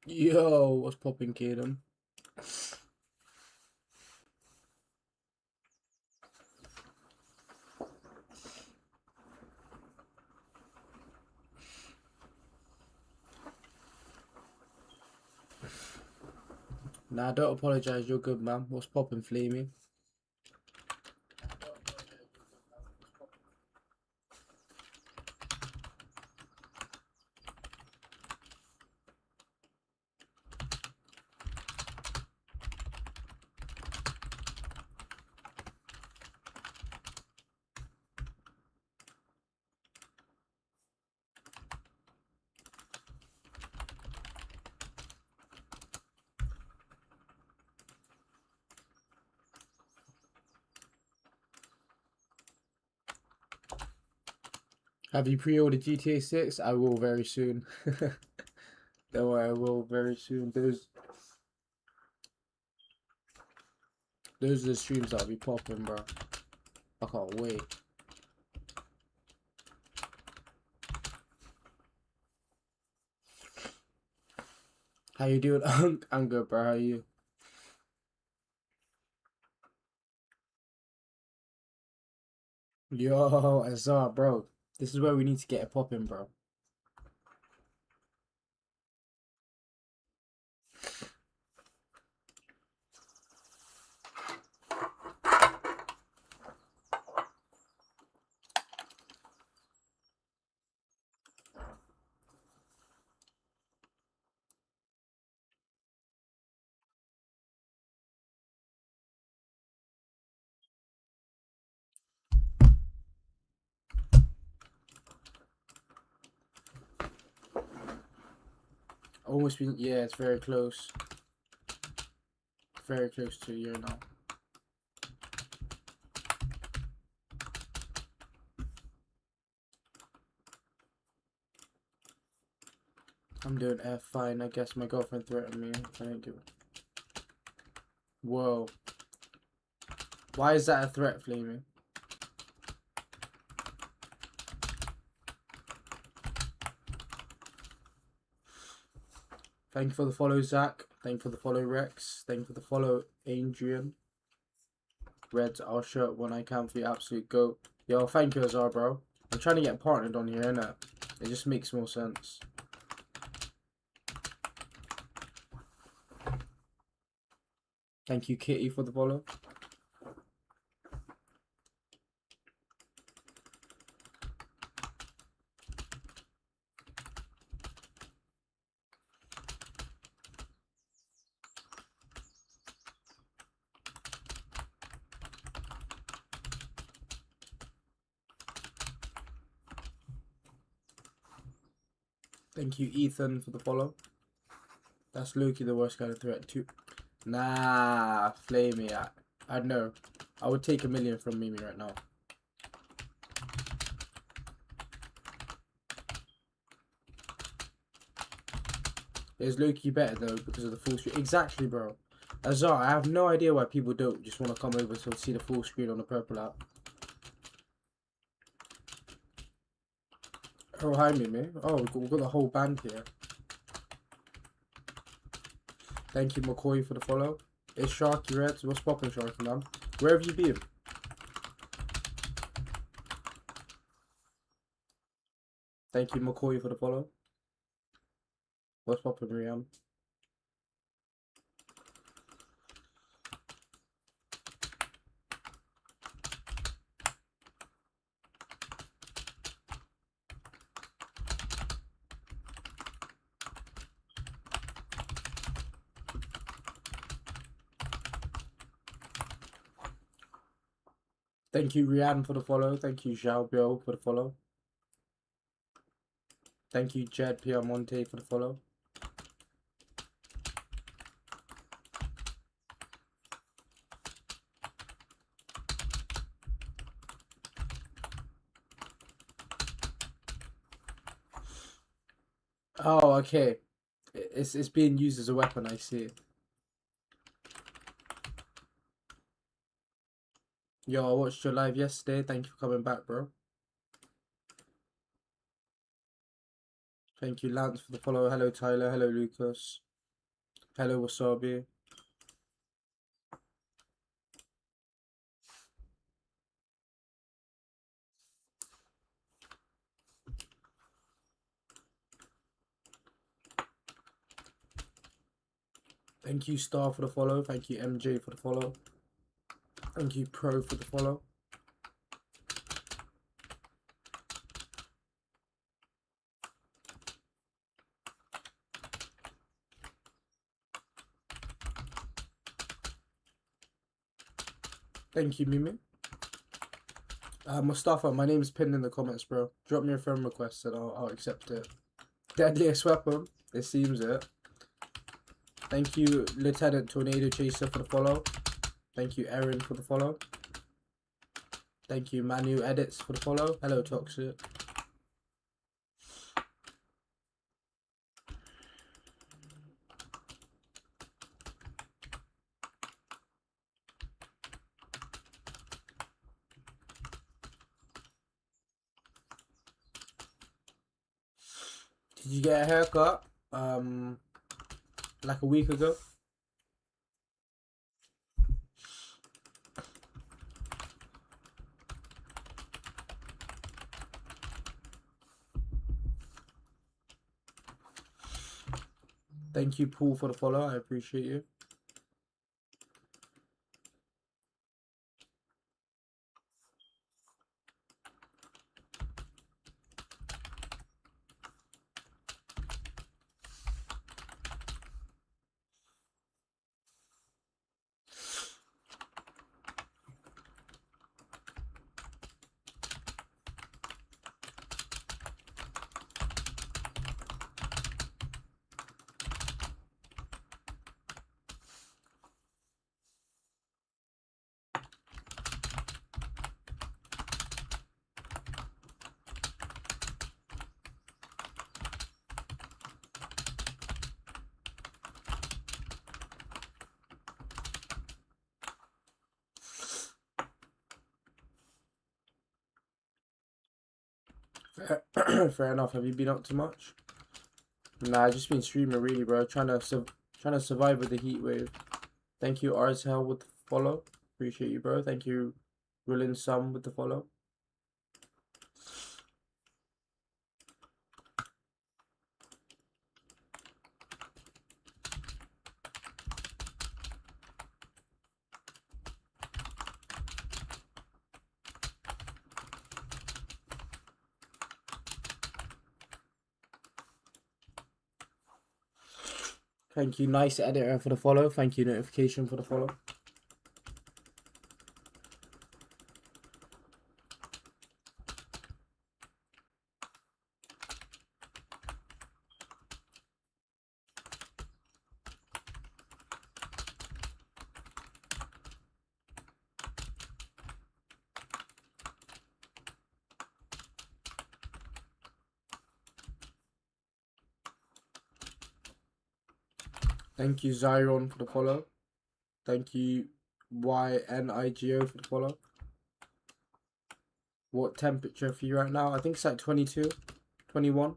Yo, what's poppin', Kaden? Nah, don't apologise, you're good, man. What's poppin', Flamey? Have you pre-ordered GTA 6? I will very soon. Don't worry, I will very soon. Those are the streams that'll be popping, bro. I can't wait. How you doing? I'm good, bro. How are you? Yo, Azar, bro. This is where we need to get it popping, bro. Almost been, yeah, it's very close. Very close to a year now. I'm doing F fine. I guess my girlfriend threatened me. I didn't give it. Whoa. Why is that a threat, Flamey? Thank you for the follow, Zach. Thank you for the follow, Rex. Thank you for the follow, Adrian. Redz, I'll show up when I can for you, absolute goat. Yo, thank you, Azar, bro. I'm trying to get partnered on here, innit? It just makes more sense. Thank you, Kitty, for the follow. Thank you, Ethan, for the follow. That's Loki, the worst kind of threat, too. Nah, Flamey. I know. I would take 1 million from Mimi right now. Is Loki better though because of the full screen? Exactly, bro. Azar, I have no idea why people don't just want to come over to see the full screen on the purple app. Oh, hi, Mimi. Oh, we've got the whole band here. Thank you, McCoy, for the follow. It's Sharky Redz. What's poppin', Sharky, man? Where have you been? Thank you, McCoy, for the follow. What's poppin', Riam? Thank you, Rian, for the follow. Thank you, Zhao Biao, for the follow. Thank you, Jed Piamonte, for the follow. Oh, okay. It's being used as a weapon, I see. Yo, I watched your live yesterday. Thank you for coming back, bro. Thank you, Lance, for the follow. Hello, Tyler. Hello, Lucas. Hello, Wasabi. Thank you, Star, for the follow. Thank you, MJ, for the follow. Thank you, Pro, for the follow. Thank you, Mimi. Mustafa, my name is pinned in the comments, bro. Drop me a friend request and I'll accept it. Deadliest weapon. It seems it. Thank you, Lieutenant Tornado Chaser, for the follow. Thank you, Erin, for the follow. Thank you, Manu Edits, for the follow. Hello, Toxic. Did you get a haircut? Like a week ago? Thank you, Paul, for the follow. I appreciate you. Fair enough. Have you been up to much? Nah, I just been streaming really, bro. Trying to survive with the heat wave. Thank you, Hell, with the follow. Appreciate you, bro. Thank you, Rillin Sum, with the follow. Thank you, Nice Editor, for the follow. Thank you, Notification, for the follow. Thank you, Zyron, for the follow. Thank you, YNIGO, for the follow. What temperature for you right now? I think it's like 22, 21.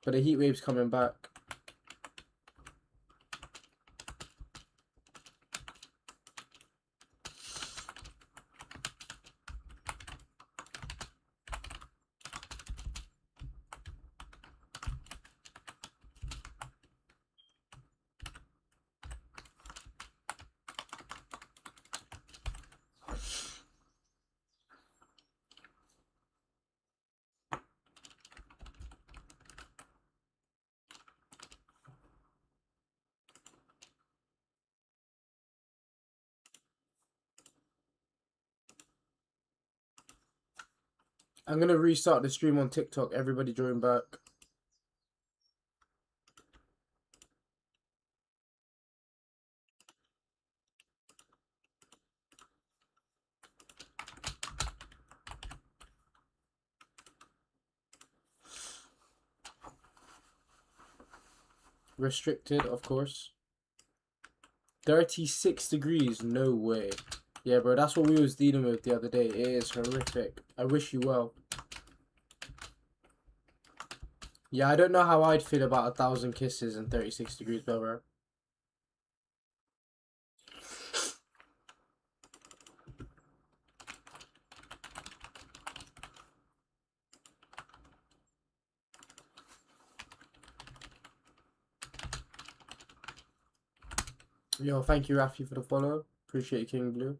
But the heat wave's coming back. I'm going to restart the stream on TikTok. Everybody join back. Restricted, of course. 36 degrees, no way. Yeah, bro, that's what we was dealing with the other day. It is horrific. I wish you well. Yeah, I don't know how I'd feel about 1,000 kisses and 36 degrees below. Yo, thank you, Rafi, for the follow. Appreciate you, King Blue.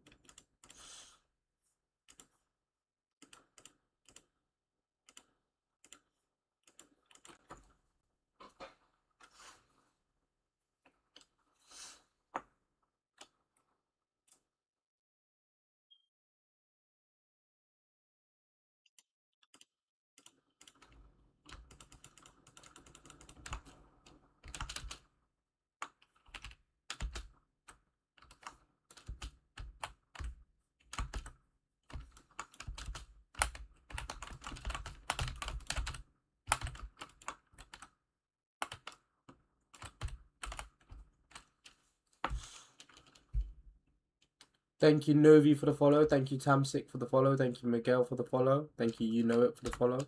Thank you, Novi, for the follow. Thank you, Tamsik, for the follow. Thank you, Miguel, for the follow. Thank you, You Know It, for the follow.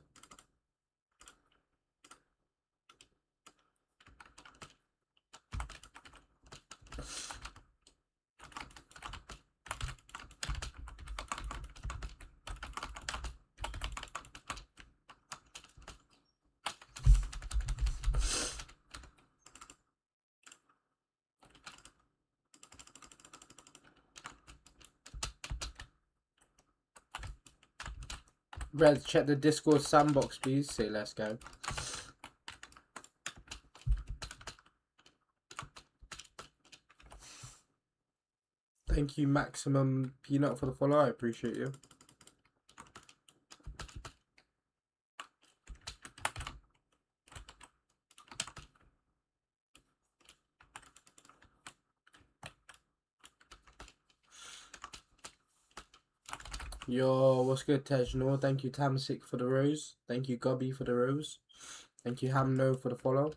Redz, check the Discord sandbox, please. Say let's go. Thank you, Maximum Peanut, for the follow. I appreciate you. Yo, what's good, Tejnor? Thank you, Tamsik, for the rose. Thank you, Gubby, for the rose. Thank you, Hamno, for the follow.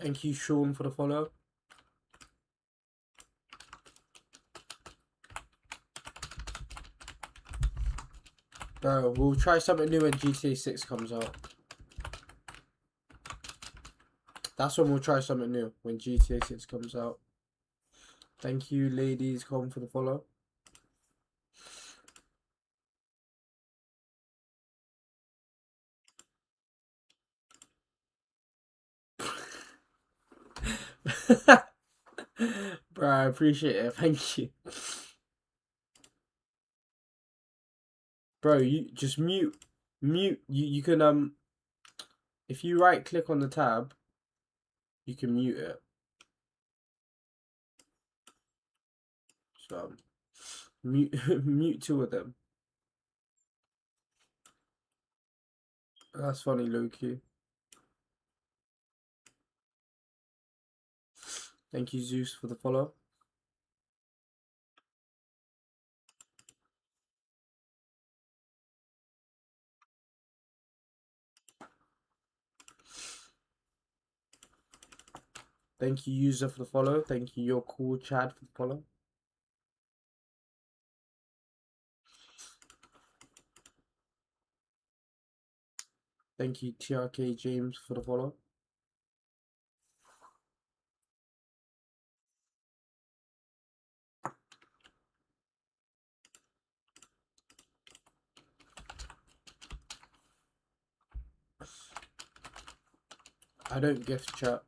Thank you, Sean, for the follow. Bro, we'll try something new when GTA 6 comes out. That's when we'll try something new, when GTA 6 comes out. Thank you, ladies, for the follow. Bro, I appreciate it. Thank you. Bro, you just mute. You can, if you right click on the tab, you can mute it. So, mute two of them. That's funny, Loki. Thank you, Zeus, for the follow. Thank you, User, for the follow. Thank you, You're Cool Chad, for the follow. Thank you, TRK James, for the follow. I don't gift chat.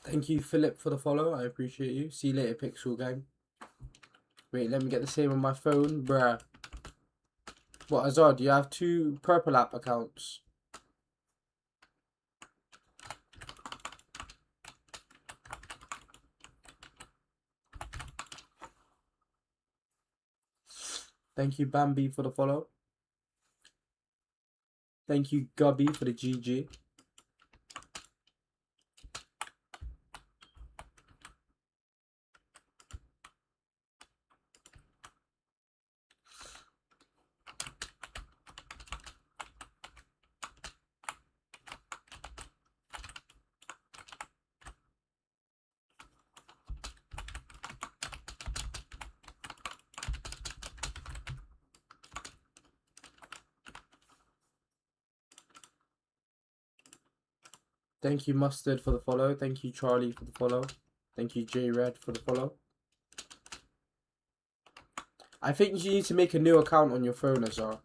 Thank you, Philip, for the follow. I appreciate you. See you later, Pixel Gang. Wait, let me get the same on my phone, bruh. What, Azar, do you have 2 Purple app accounts? Thank you, Bambi, for the follow. Thank you, Gubby, for the GG. Thank you, Mustard, for the follow. Thank you, Charlie, for the follow. Thank you, J Red, for the follow. I think you need to make a new account on your phone, Azar.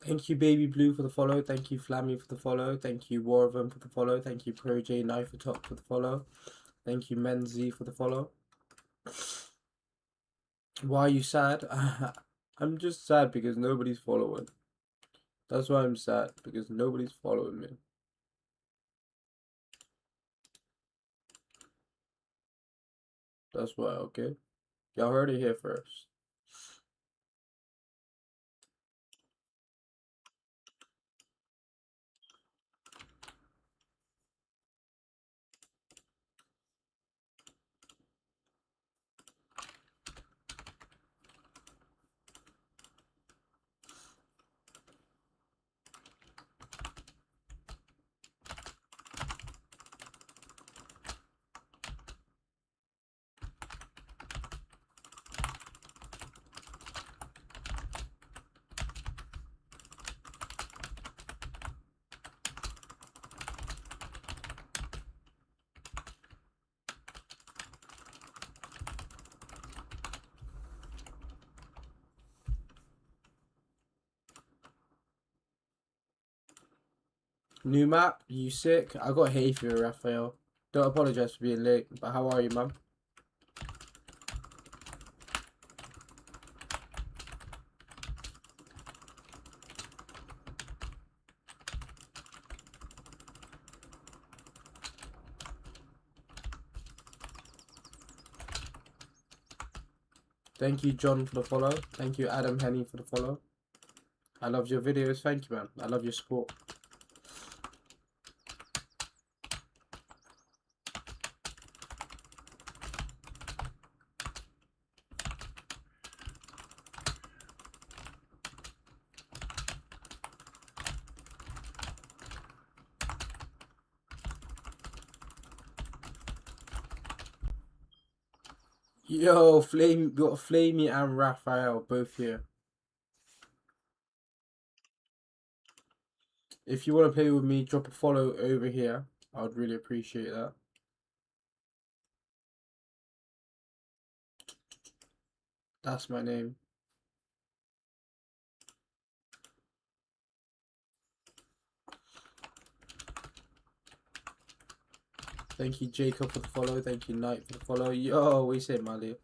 Thank you, Baby Blue, for the follow. Thank you, Flammy, for the follow. Thank you, War of them, for the follow. Thank you, Pro J Knife for Top, for the follow. Thank you, Menzi, for the follow. Why are you sad? I'm just sad because nobody's following. That's why I'm sad, because nobody's following me. That's why, okay? Y'all heard it here first. New map, you sick? I got hay for you, Raphael. Don't apologize for being late, but how are you, man? Thank you, John, for the follow. Thank you, Adam Henny, for the follow. I love your videos. Thank you, man. I love your support. Yo, Flame, got Flamey and Raphael both here. If you want to play with me, drop a follow over here. I would really appreciate that. That's my name. Thank you, Jacob, for the follow. Thank you, Knight, for the follow. Yo, we say Mali.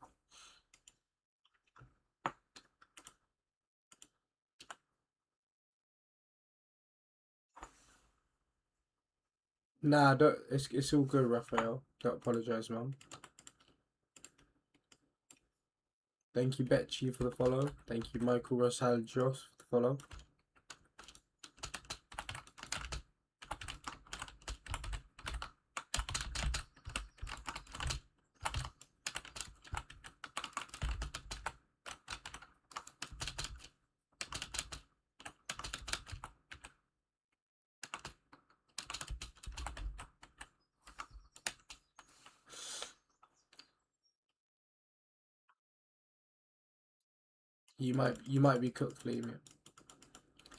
Nah, don't. It's all good, Raphael. Don't apologize, man. Thank you, Betchy, for the follow. Thank you, Michael Rosal Joss, for the follow. You might be cooked, Flamey.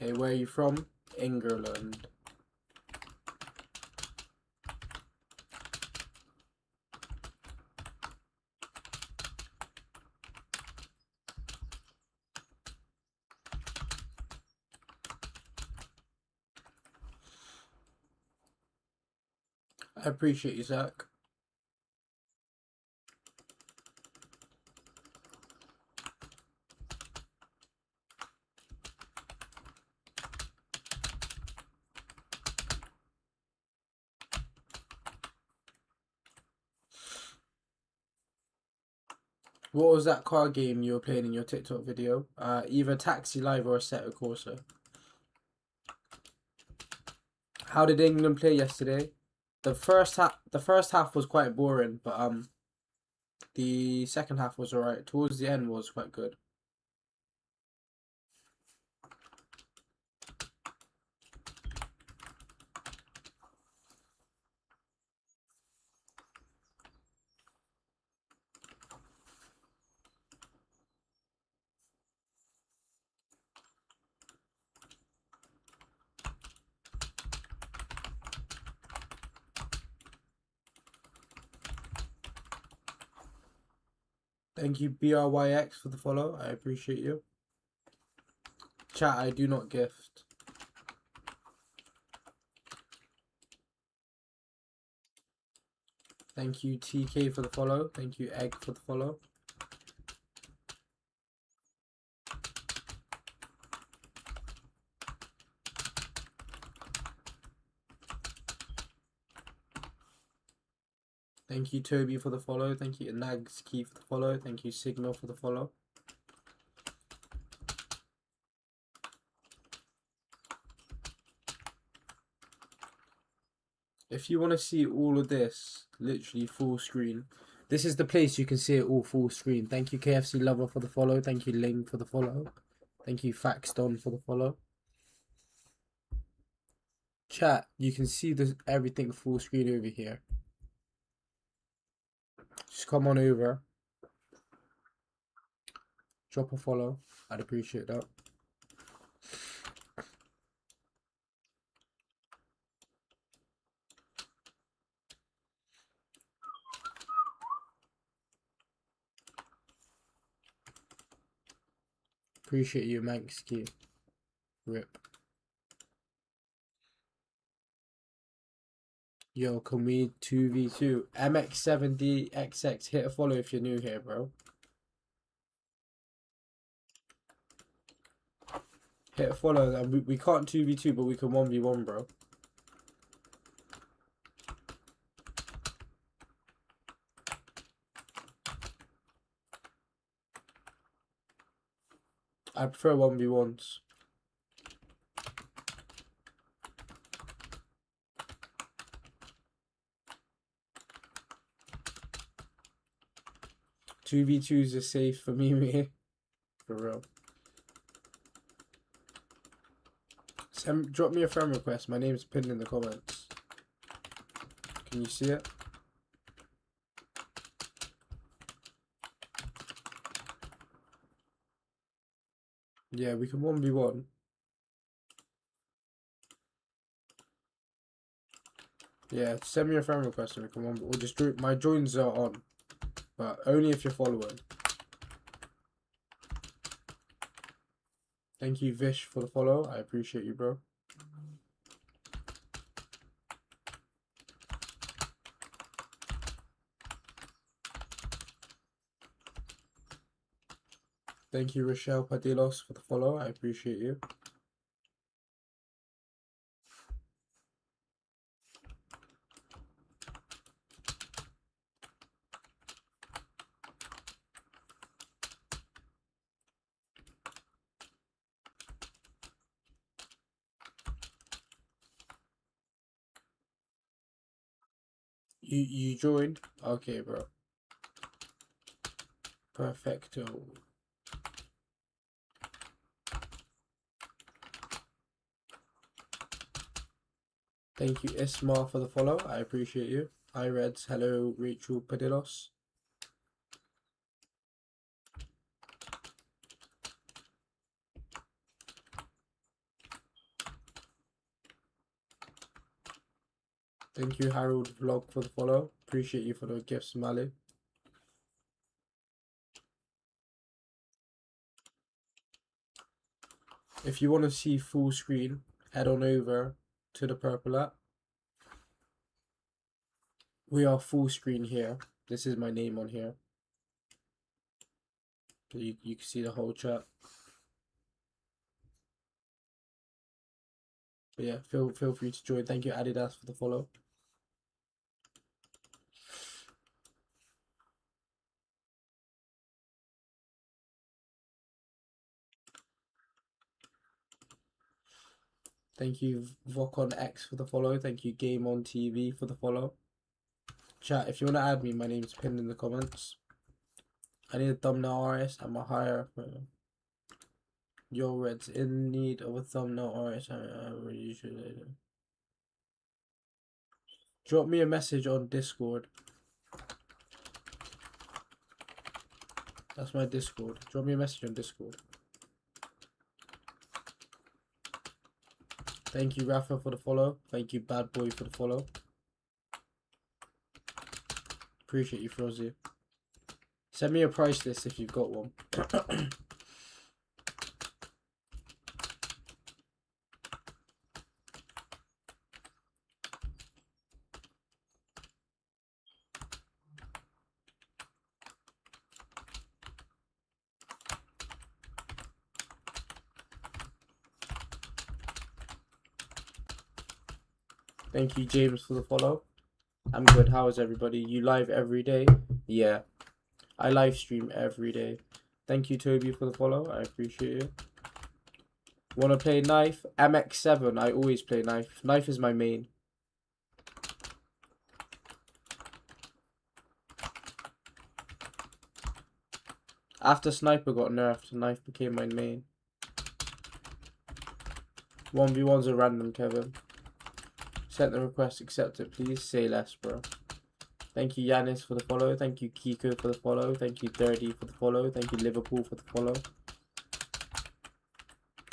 Hey, where are you from? England. I appreciate you, Zach. What was that car game you were playing in your TikTok video? Either Taxi Live or Assetto Corsa. How did England play yesterday? The first half was quite boring, but the second half was alright. Towards the end was quite good. Thank you, BRYX, for the follow. I appreciate you. Chat, I do not gift. Thank you, TK, for the follow. Thank you, Egg, for the follow. Thank you, Toby, for the follow. Thank you, Nags Key, for the follow. Thank you, Signal, for the follow. If you want to see all of this, literally full screen, this is the place you can see it all full screen. Thank you, KFC Lover, for the follow. Thank you, Ling, for the follow. Thank you, Faxdon, for the follow. Chat, you can see this everything full screen over here. Just come on over. Drop a follow. I'd appreciate that. Appreciate you, Manksky. Rip. Yo, can we 2v2? MX7DXX, hit a follow if you're new here, bro. Hit a follow. We can't 2v2, but we can 1v1, bro. I prefer 1v1s. Two v2s are safe for me, mate. For real. Drop me a friend request. My name's pinned in the comments. Can you see it? Yeah, we can 1v1. Yeah, send me a friend request and we can 1v1. Or just do it. My joins are on, but only if you're following. Thank you, Vish, for the follow. I appreciate you, bro. Thank you, Rochelle Padilos, for the follow. I appreciate you. You joined? Okay, bro. Perfecto. Thank you, Isma, for the follow. I appreciate you. Hi, Redz. Hello, Rachel Padilos. Thank you, Harold Vlog, for the follow. Appreciate you for the gifts, Mali. If you want to see full screen, head on over to the purple app. We are full screen here. This is my name on here. So you can see the whole chat. But yeah, feel free to join. Thank you, Adidas, for the follow. Thank you, Vokon X, for the follow. Thank you, Game on TV, for the follow. Chat, if you want to add me, my name's pinned in the comments. I need a thumbnail artist. I'm a hire. Yo, Redz, in need of a thumbnail artist. I really should. Drop me a message on Discord. That's my Discord. Drop me a message on Discord. Thank you, Rafa, for the follow. Thank you, Bad Boy, for the follow. Appreciate you, Frozzy. Send me a price list if you've got one. Thank you, James, for the follow. I'm good. How is everybody? You live every day? Yeah. I live stream every day. Thank you, Toby, for the follow. I appreciate it. Wanna play Knife? MX7. I always play Knife. Knife is my main. After Sniper got nerfed, Knife became my main. 1v1's a random, Kevin. Sent the request, accept it, please. Say less, bro. Thank you, Yanis, for the follow. Thank you, Kiko, for the follow. Thank you, 30 for the follow. Thank you, Liverpool, for the follow.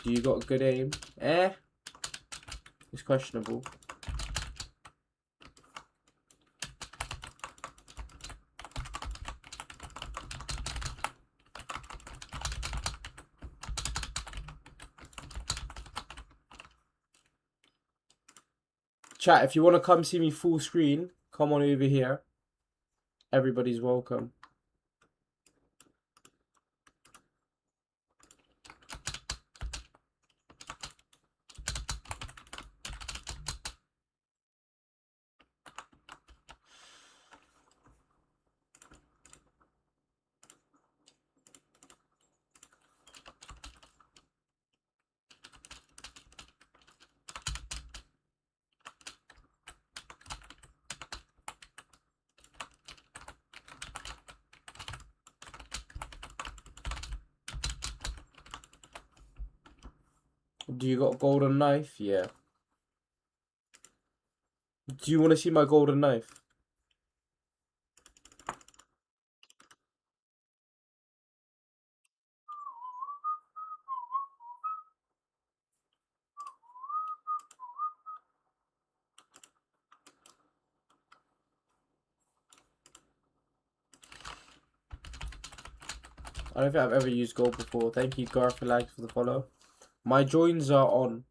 Do you got good aim? It's questionable. Chat, if you want to come see me full screen, come on over here. Everybody's welcome. Do you got golden knife? Yeah. Do you want to see my golden knife? I don't think I've ever used gold before. Thank you, Garfilag, for the follow. My joins are on.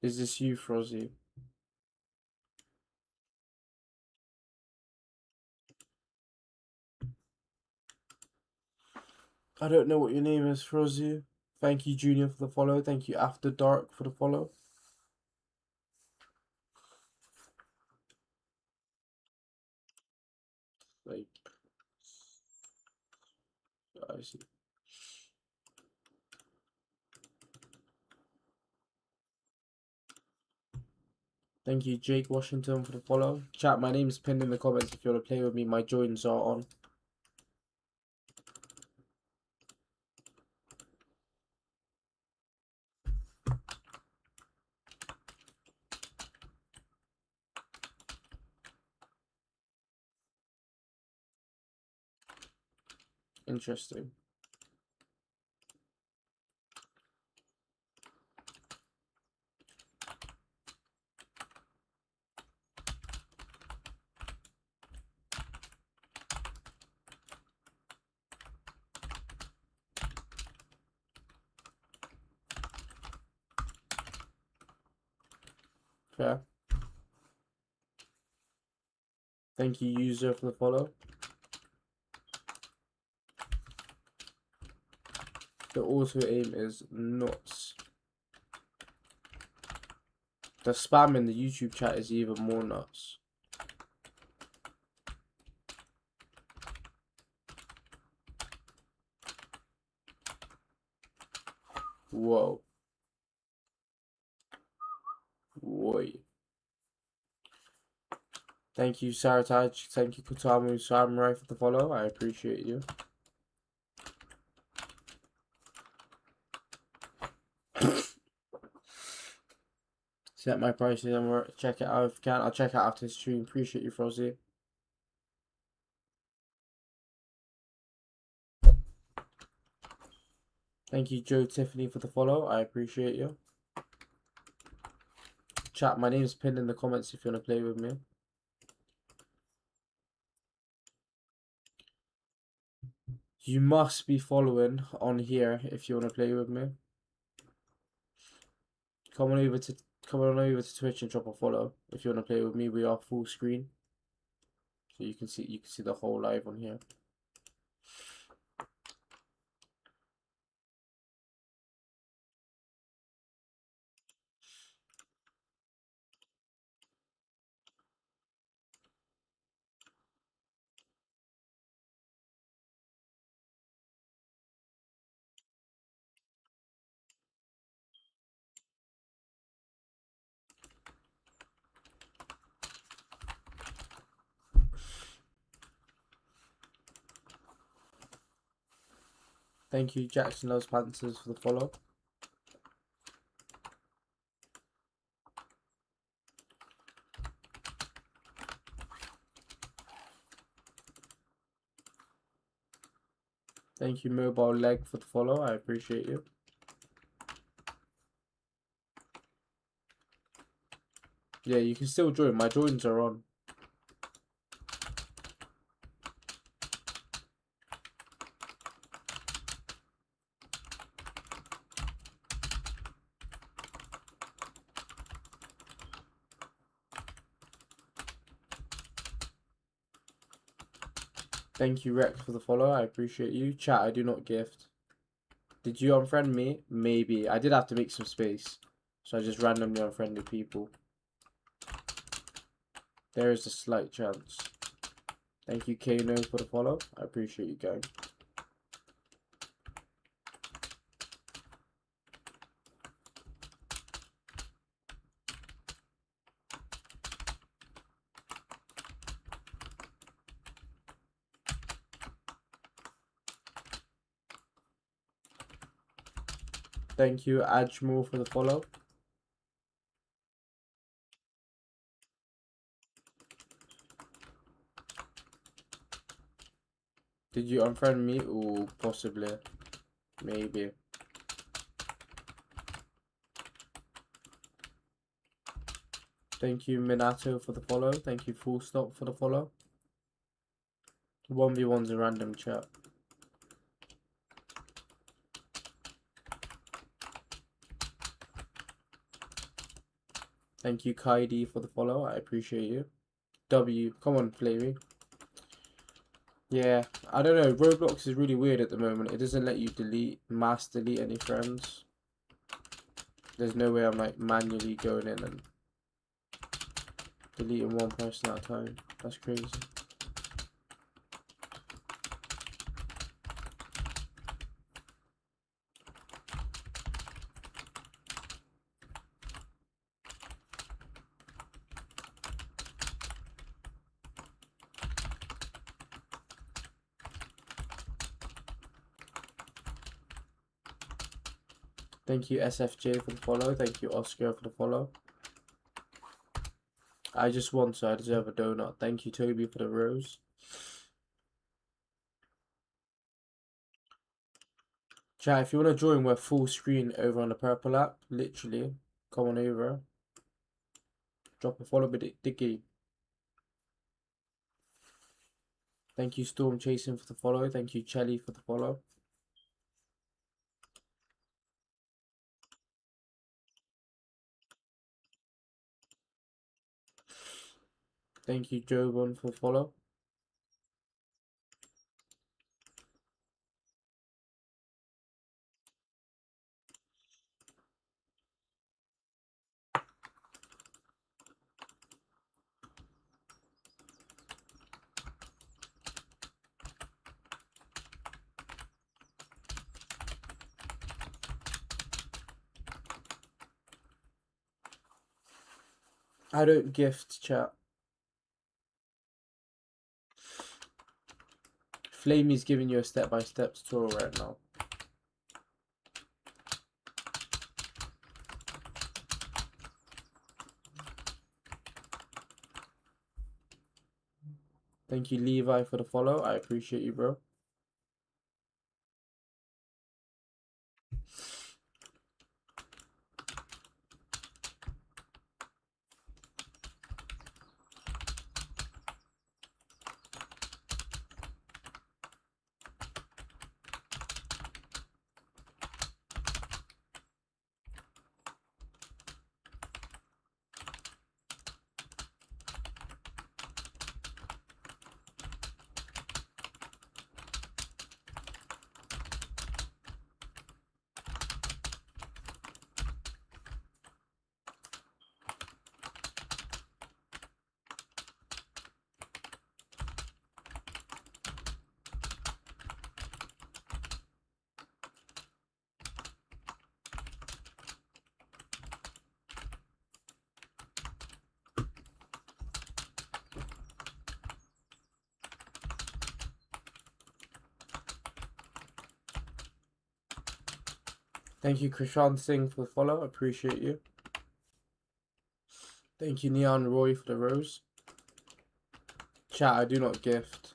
Is this you, Frozzy? I don't know what your name is, Frozzy. Thank you, Junior, for the follow. Thank you, After Dark, for the follow. Like, I see. Thank you, Jake Washington, for the follow. Chat, my name is pinned in the comments if you want to play with me. My joins are on. Interesting. Fair. Thank you, user, for the follow. The auto aim is nuts. The spam in the YouTube chat is even more nuts. Whoa. Wait. Thank you, Sarataj. Thank you, Kutamu Samurai, for the follow. I appreciate you. Set my prices and check it out if you can. I'll check it out after the stream. Appreciate you, Frozzy. Thank you, Joe Tiffany, for the follow. I appreciate you. Chat, my name is pinned in the comments if you want to play with me. You must be following on here if you want to play with me. Come on over to Twitch and drop a follow if you want to play with me. We are full screen, so you can see the whole live on here. Thank you, Jackson Loves Panthers, for the follow. Thank you, Mobile Leg, for the follow. I appreciate you. Yeah, you can still join. My joins are on. Thank you, Rex, for the follow. I appreciate you. Chat, I do not gift. Did you unfriend me? Maybe. I did have to make some space, so I just randomly unfriended people. There is a slight chance. Thank you, Kano, for the follow. I appreciate you, gang. Thank you, Ajmal, for the follow. Did you unfriend me? Ooh, possibly. Maybe. Thank you, Minato, for the follow. Thank you, Full Stop, for the follow. 1v1's a random chat. Thank you, Kaidi, for the follow. I appreciate you. W, come on, Flavy. Yeah, I don't know. Roblox is really weird at the moment. It doesn't let you mass delete any friends. There's no way I'm like manually going in and deleting one person at a time. That's crazy. Thank you, SFJ, for the follow. Thank you, Oscar, for the follow. I just won, so I deserve a donut. Thank you, Toby, for the rose. Chat, if you want to join, we're full screen over on the purple app. Literally. Come on over. Drop a follow with Diggy. Thank you, Storm Chasing, for the follow. Thank you, Chelly, for the follow. Thank you, Jobon, for the follow. I don't gift, chat. Flamey's giving you a step-by-step tutorial right now. Thank you, Levi, for the follow. I appreciate you, bro. Thank you, Krishan Singh, for the follow. Appreciate you. Thank you, Neon Roy, for the rose. Chat, I do not gift.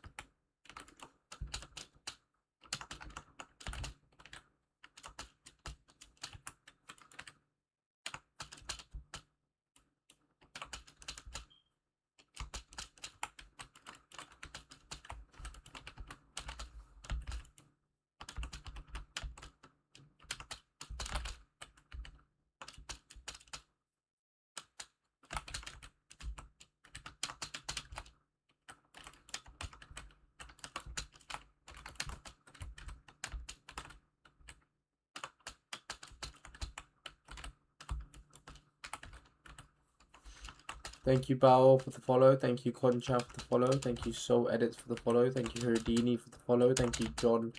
Thank you, Bao, for the follow. Thank you, Concha, for the follow. Thank you, Soul Edits, for the follow. Thank you, Houdini, for the follow. Thank you, John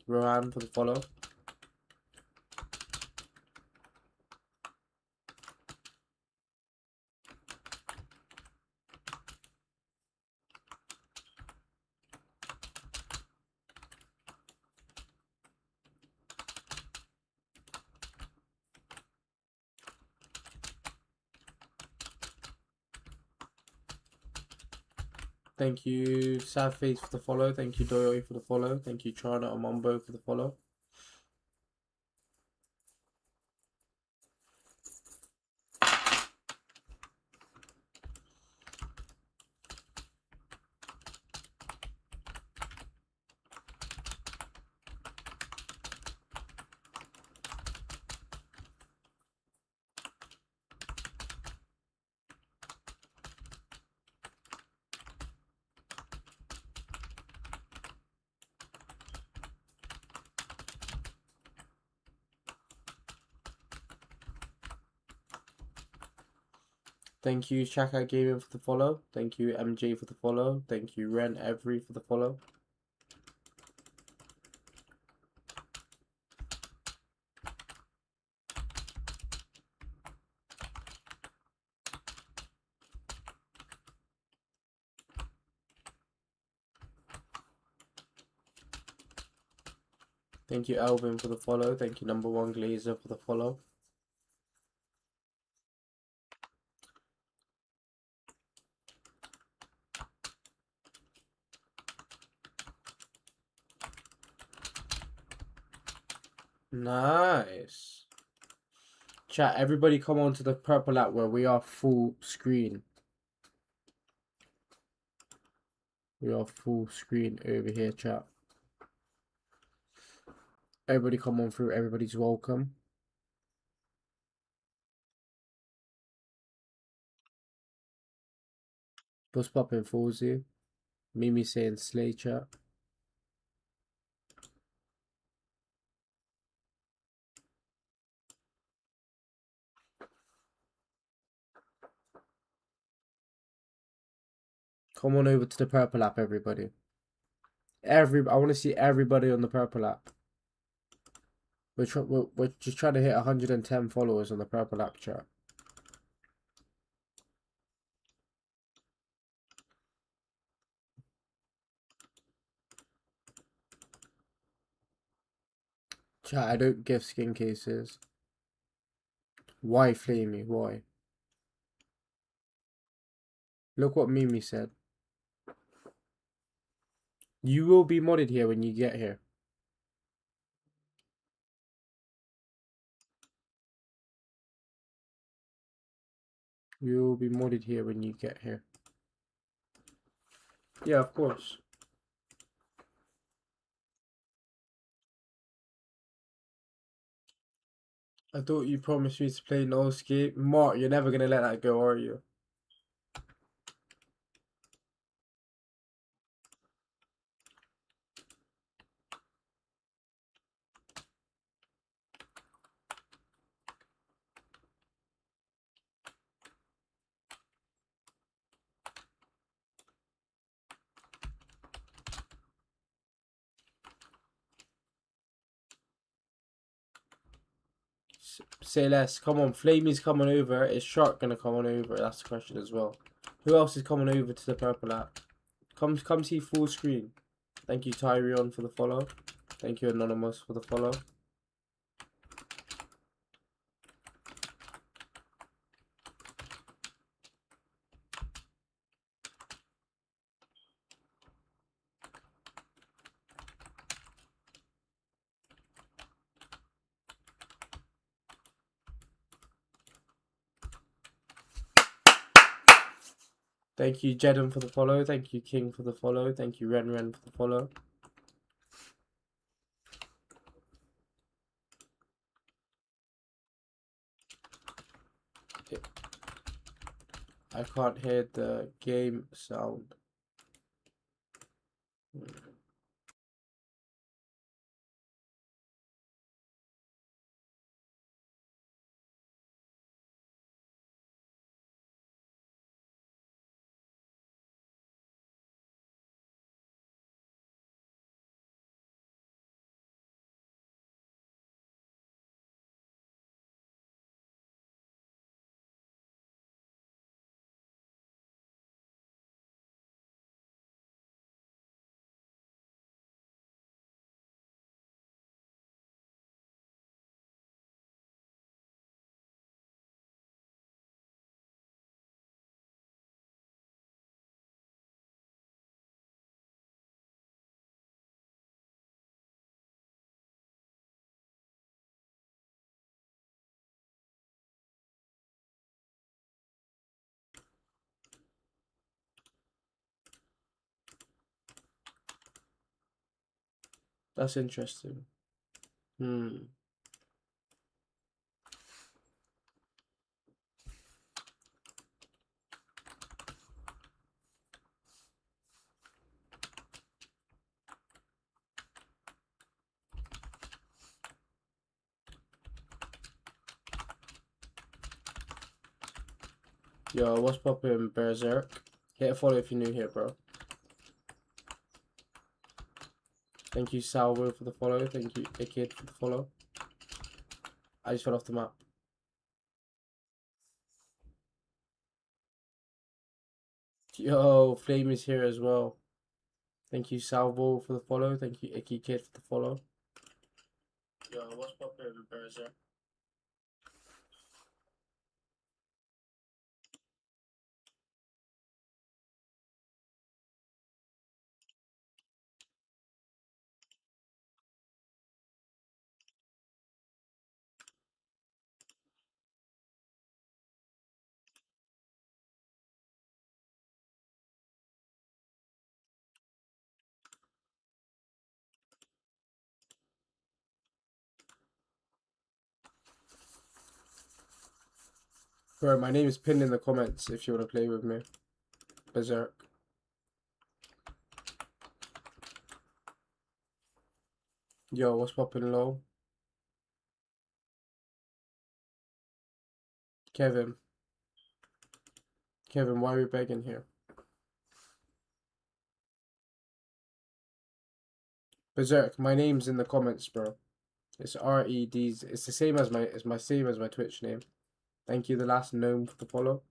Rohan, for the follow. Thank you, Sad Face, for the follow. Thank you, Doyo, for the follow. Thank you, Chana Amombo, for the follow. Thank you, Shaka Gaming, for the follow. Thank you, MJ, for the follow. Thank you, Ren Every, for the follow. Thank you, Alvin, for the follow. Thank you, Number One Glazer, for the follow. Nice. Chat, everybody come on to the purple app where we are full screen. We are full screen over here, chat. Everybody come on through. Everybody's welcome. What's poppin', Fousey? Mimi saying slay, chat. Come on over to the purple app, everybody. I want to see everybody on the purple app. We're just trying to hit 110 followers on the purple app, chat. Chat, I don't give skin cases. Why, Flamey? Why? Look what Mimi said. You will be modded here when you get here. You will be modded here when you get here. Yeah, of course. I thought you promised me to play no escape. Mark, you're never gonna let that go, are you? Say less. Come on, Flamey's coming over. Is Shark gonna come on over? That's the question as well. Who else is coming over to the purple app? Come see full screen. Thank you, Tyrion, for the follow. Thank you, Anonymous, for the follow. Thank you, Jedden, for the follow. Thank you, King, for the follow. Thank you, Ren for the follow. I can't hear the game sound. That's interesting. Yo, what's poppin', Berserk? Hit a follow if you're new here, bro. Thank you, Salvo, for the follow. Thank you, Ikid, for the follow. I just fell off the map. Yo, Flame is here as well. Thank you, Salvo, for the follow. Thank you, Icky Kid, for the follow. Yo, what's poppin', Berserk? Bro, my name is pinned in the comments if you want to play with me. Berserk. Yo, what's poppin' low? Kevin. Kevin, why are we begging here? Berserk, my name's in the comments, bro. It's RED's. It's the same as my Twitch name. Thank you, the last gnome, for the follow.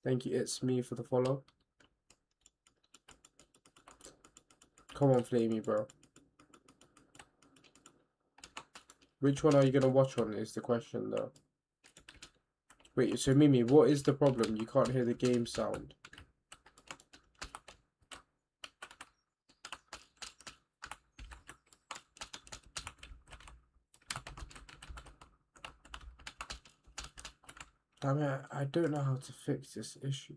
Thank you, it's me for the follow. Come on, Flamey, bro. Which one are you gonna watch on is the question, though. Wait, so Mimi, what is the problem? You can't hear the game sound. Damn it, I don't know how to fix this issue.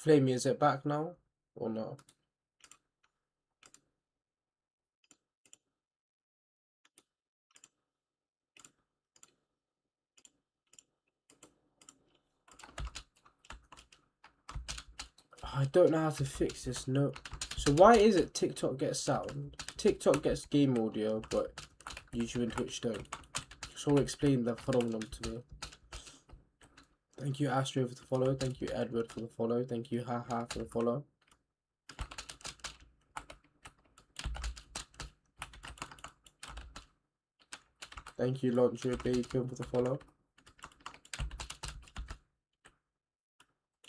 Flamey, is it back now? Or no? I don't know how to fix this note. So why is it TikTok gets sound, TikTok gets game audio, but YouTube and Twitch don't? So explain the phenomenon to me. Thank you, Astro, for the follow. Thank you, Edward, for the follow. Thank you, Haha, for the follow. Thank you, Launcher Bacon, for the follow.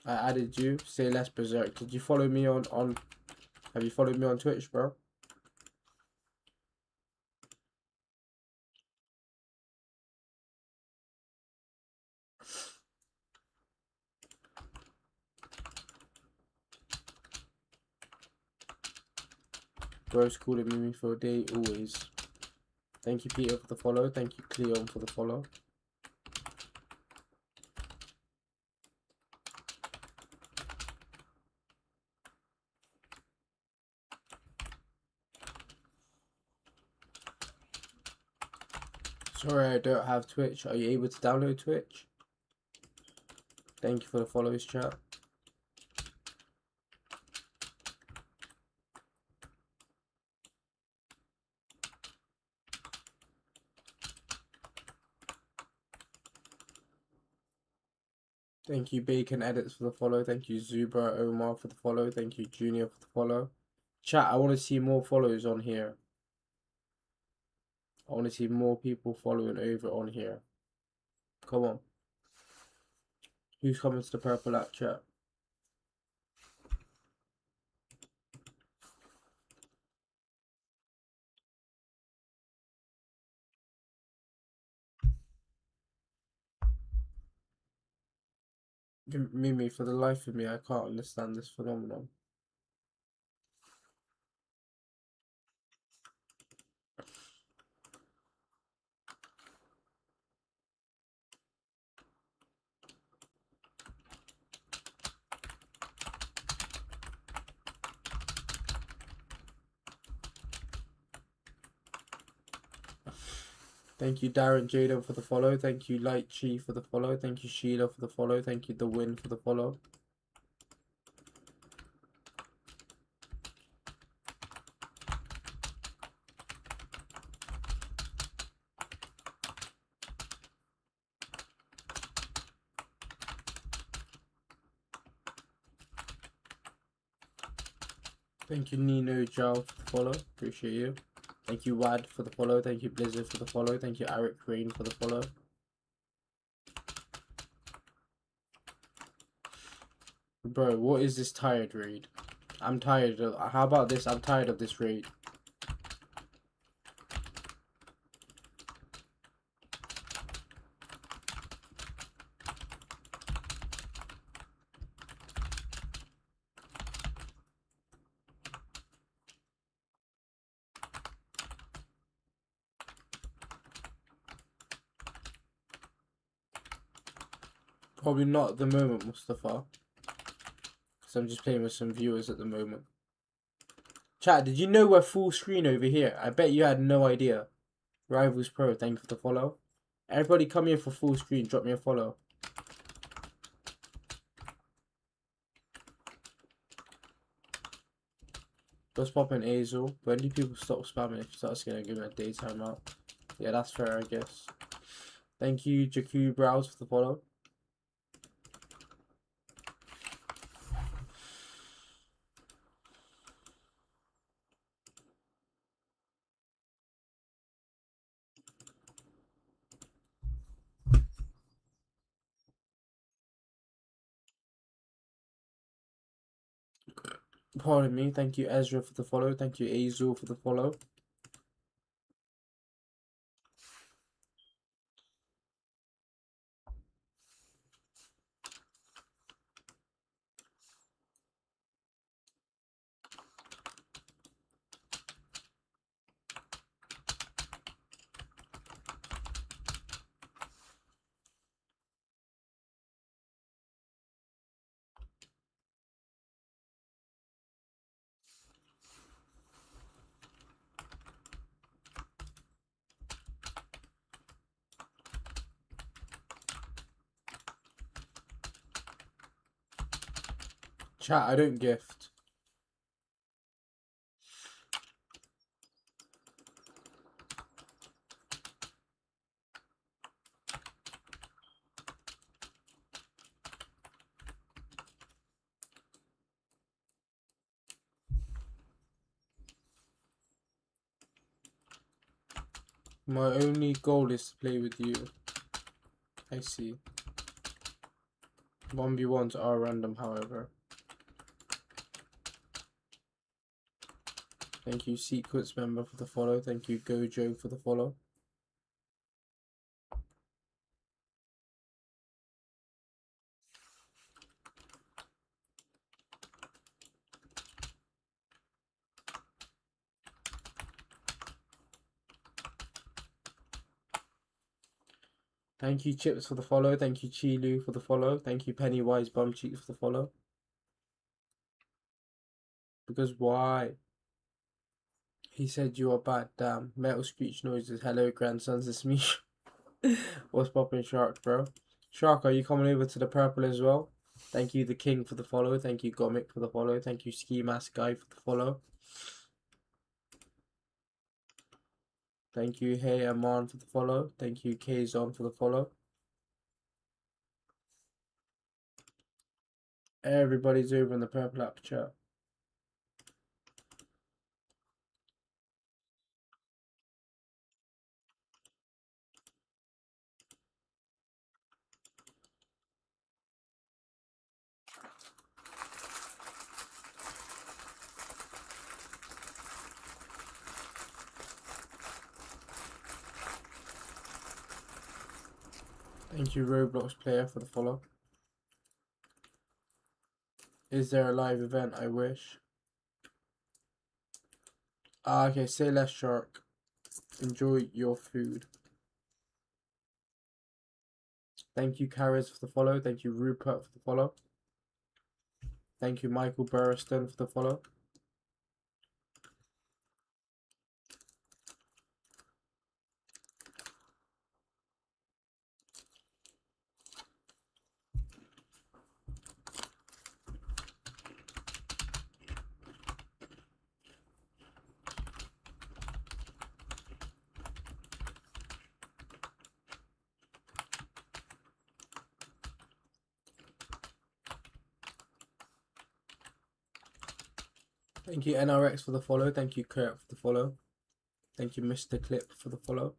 I added you. Say less berserk. Did you follow me on? Have you followed me on Twitch, bro? Bro's calling me for a day, always. Thank you, Peter, for the follow. Thank you, Cleon, for the follow. Sorry, I don't have Twitch. Are you able to download Twitch? Thank you for the follows, chat. Thank you, Bacon Edits, for the follow. Thank you, Zuba Omar, for the follow. Thank you, Junior, for the follow. Chat, I want to see more follows on here. I want to see more people following over on here. Come on. Who's coming to the purple app, chat? Mimi, for the life of me, I can't understand this phenomenon. Thank you, Darren Jaden, for the follow. Thank you, Light Chi, for the follow. Thank you, Sheila, for the follow. Thank you, The Win, for the follow. Thank you, Nino Jal, for the follow. Appreciate you. Thank you, Wad, for the follow. Thank you, Blizzard, for the follow. Thank you, Eric Green, for the follow. Bro, what is this tired raid? I'm tired of... How about this? I'm tired of this raid. Probably not at the moment, Mustafa. Because I'm just playing with some viewers at the moment. Chat, did you know we're full screen over here? I bet you had no idea. Rivals Pro, thank you for the follow. Everybody come here for full screen, drop me a follow. What's poppin', Azel? When do people stop spamming if you start scaling and give me a daytime out? Yeah, that's fair, I guess. Thank you, Jakku Browse, for the follow. Pardon me. Thank you, Ezra, for the follow. Thank you, Azel, for the follow. Chat, I don't gift. My only goal is to play with you. I see. 1v1s are random, however. Thank you, Secrets member, for the follow. Thank you, Gojo, for the follow. Thank you, Chips, for the follow. Thank you, Chilu, for the follow. Thank you, Pennywise Bumcheeks, for the follow. Because why? He said you are bad. Damn. Metal screech noises. Hello, grandsons. It's me. What's poppin', Shark, bro? Shark, are you coming over to the purple as well? Thank you, The King, for the follow. Thank you, Gomic, for the follow. Thank you, Ski Mask Guy, for the follow. Thank you, Hey Aman, for the follow. Thank you, Kzon, for the follow. Everybody's over in the purple app chat. Thank you, Roblox player, for the follow. Is there a live event? I wish. Okay, say less, Shark. Enjoy your food. Thank you, Carriers, for the follow. Thank you, Rupert, for the follow. Thank you, Michael Burriston, for the follow. Thank you, NRX, for the follow. Thank you, Kurt, for the follow. Thank you, Mr. Clip, for the follow.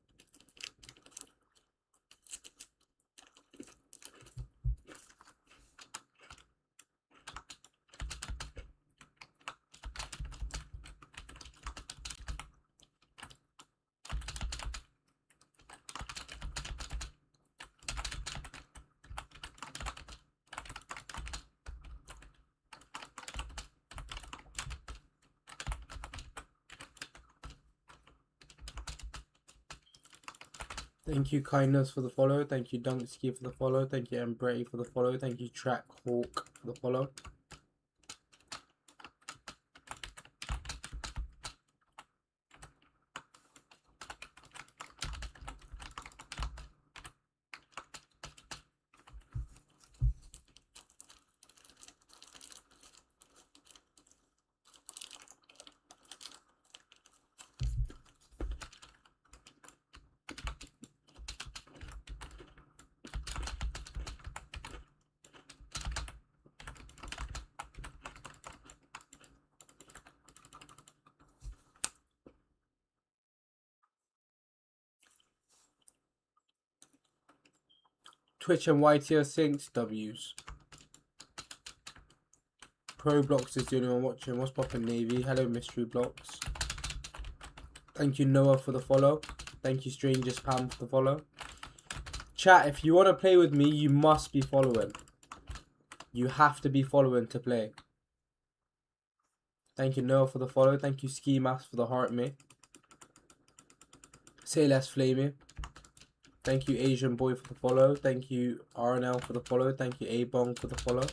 Thank you, Kindness, for the follow. Thank you, Dunksky, for the follow. Thank you, Embray, for the follow. Thank you, Track Hawk, for the follow. Twitch and YT are synced. W's. Roblox is the only one watching. What's poppin', Navy? Hello, Mystery Blocks. Thank you, Noah, for the follow. Thank you, Strangest Pam, for the follow. Chat, if you want to play with me, you must be following. You have to be following to play. Thank you, Noah, for the follow. Thank you, Ski Mask, for the heart, mate. Say less, Flamey. Thank you, Asian Boy, for the follow. Thank you, RNL, for the follow. Thank you, A-Bong, for the follow.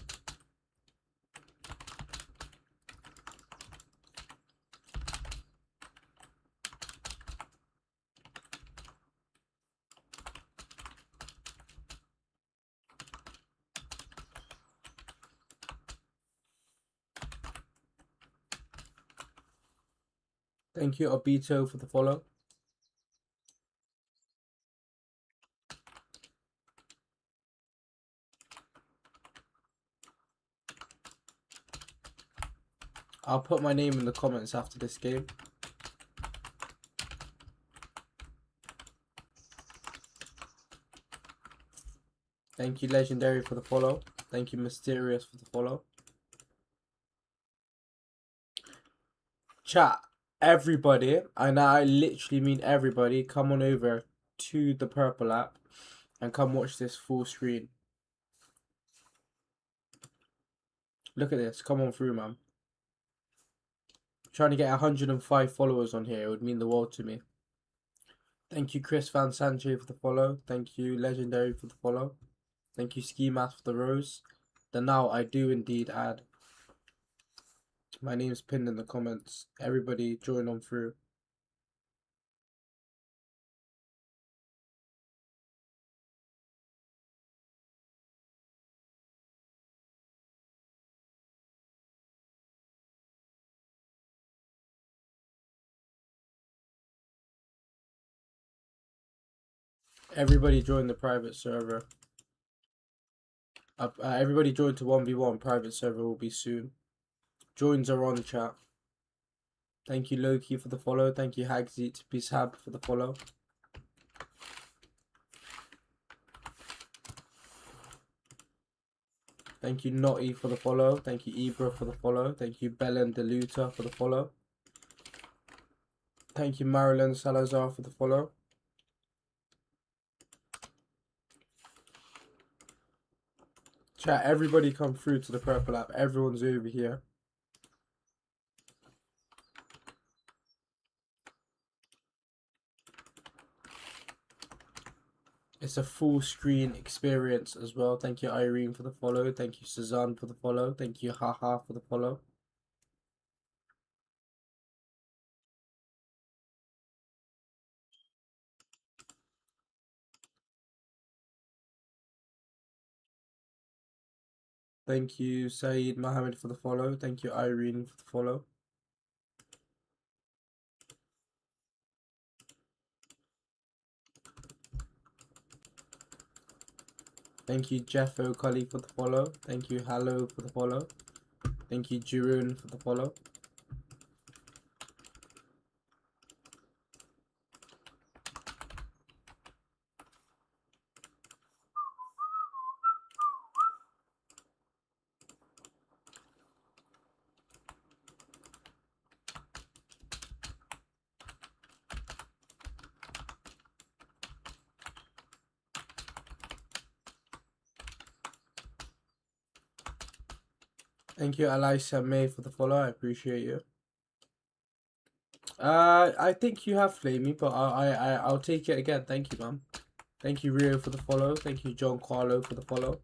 Thank you, Obito, for the follow. I'll put my name in the comments after this game. Thank you, Legendary, for the follow. Thank you, Mysterious, for the follow. Chat, everybody, and I literally mean everybody, come on over to the Purple app and come watch this full screen. Look at this. Come on through, man. Trying to get 105 followers on here. It would mean the world to me. Thank you, Chris Van Sanchez, for the follow. Thank you, Legendary, for the follow. Thank you, Ski Math, for the rose. Then now I do indeed add. My name's pinned in the comments. Everybody join on through. Everybody join the private server. Everybody join to 1v1. Private server will be soon. Joins are on, chat. Thank you, Loki, for the follow. Thank you, Hagzit Bishab, for the follow. Thank you, Notty, for the follow. Thank you, Ibra, for the follow. Thank you, Belen Deluta, for the follow. Thank you, Marilyn Salazar, for the follow. Chat, everybody come through to the purple app. Everyone's over here. It's a full screen experience as well. Thank you, Irene, for the follow. Thank you, Suzanne, for the follow. Thank you, Haha, for the follow. Thank you, Saeed Mohammed, for the follow. Thank you, Irene, for the follow. Thank you, Jeff O'Cully, for the follow. Thank you, Hallo, for the follow. Thank you, Jeroen, for the follow. Thank you, Alisa May, for the follow. I appreciate you. I think you have flamed me, but I'll take it again. Thank you, man. Thank you, Rio, for the follow. Thank you, John Carlo, for the follow.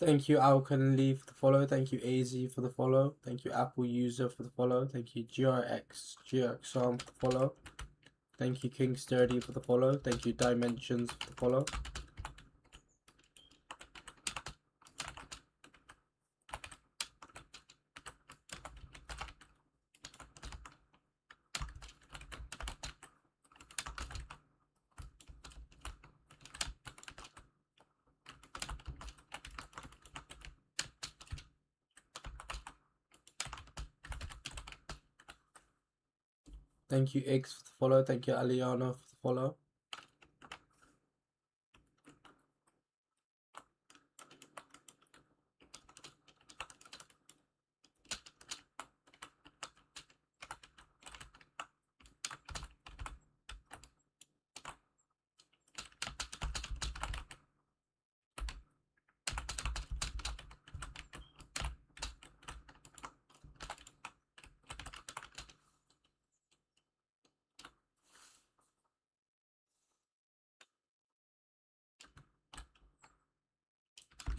Thank you, Alcan Lee, for the follow. Thank you, AZ, for the follow. Thank you, Apple User, for the follow. Thank you, GRXARM, for the follow. Thank you, King Sturdy, for the follow. Thank you, Dimensions, for the follow. Thank you, Iggs, for the follow. Thank you, Aliana, for the follow.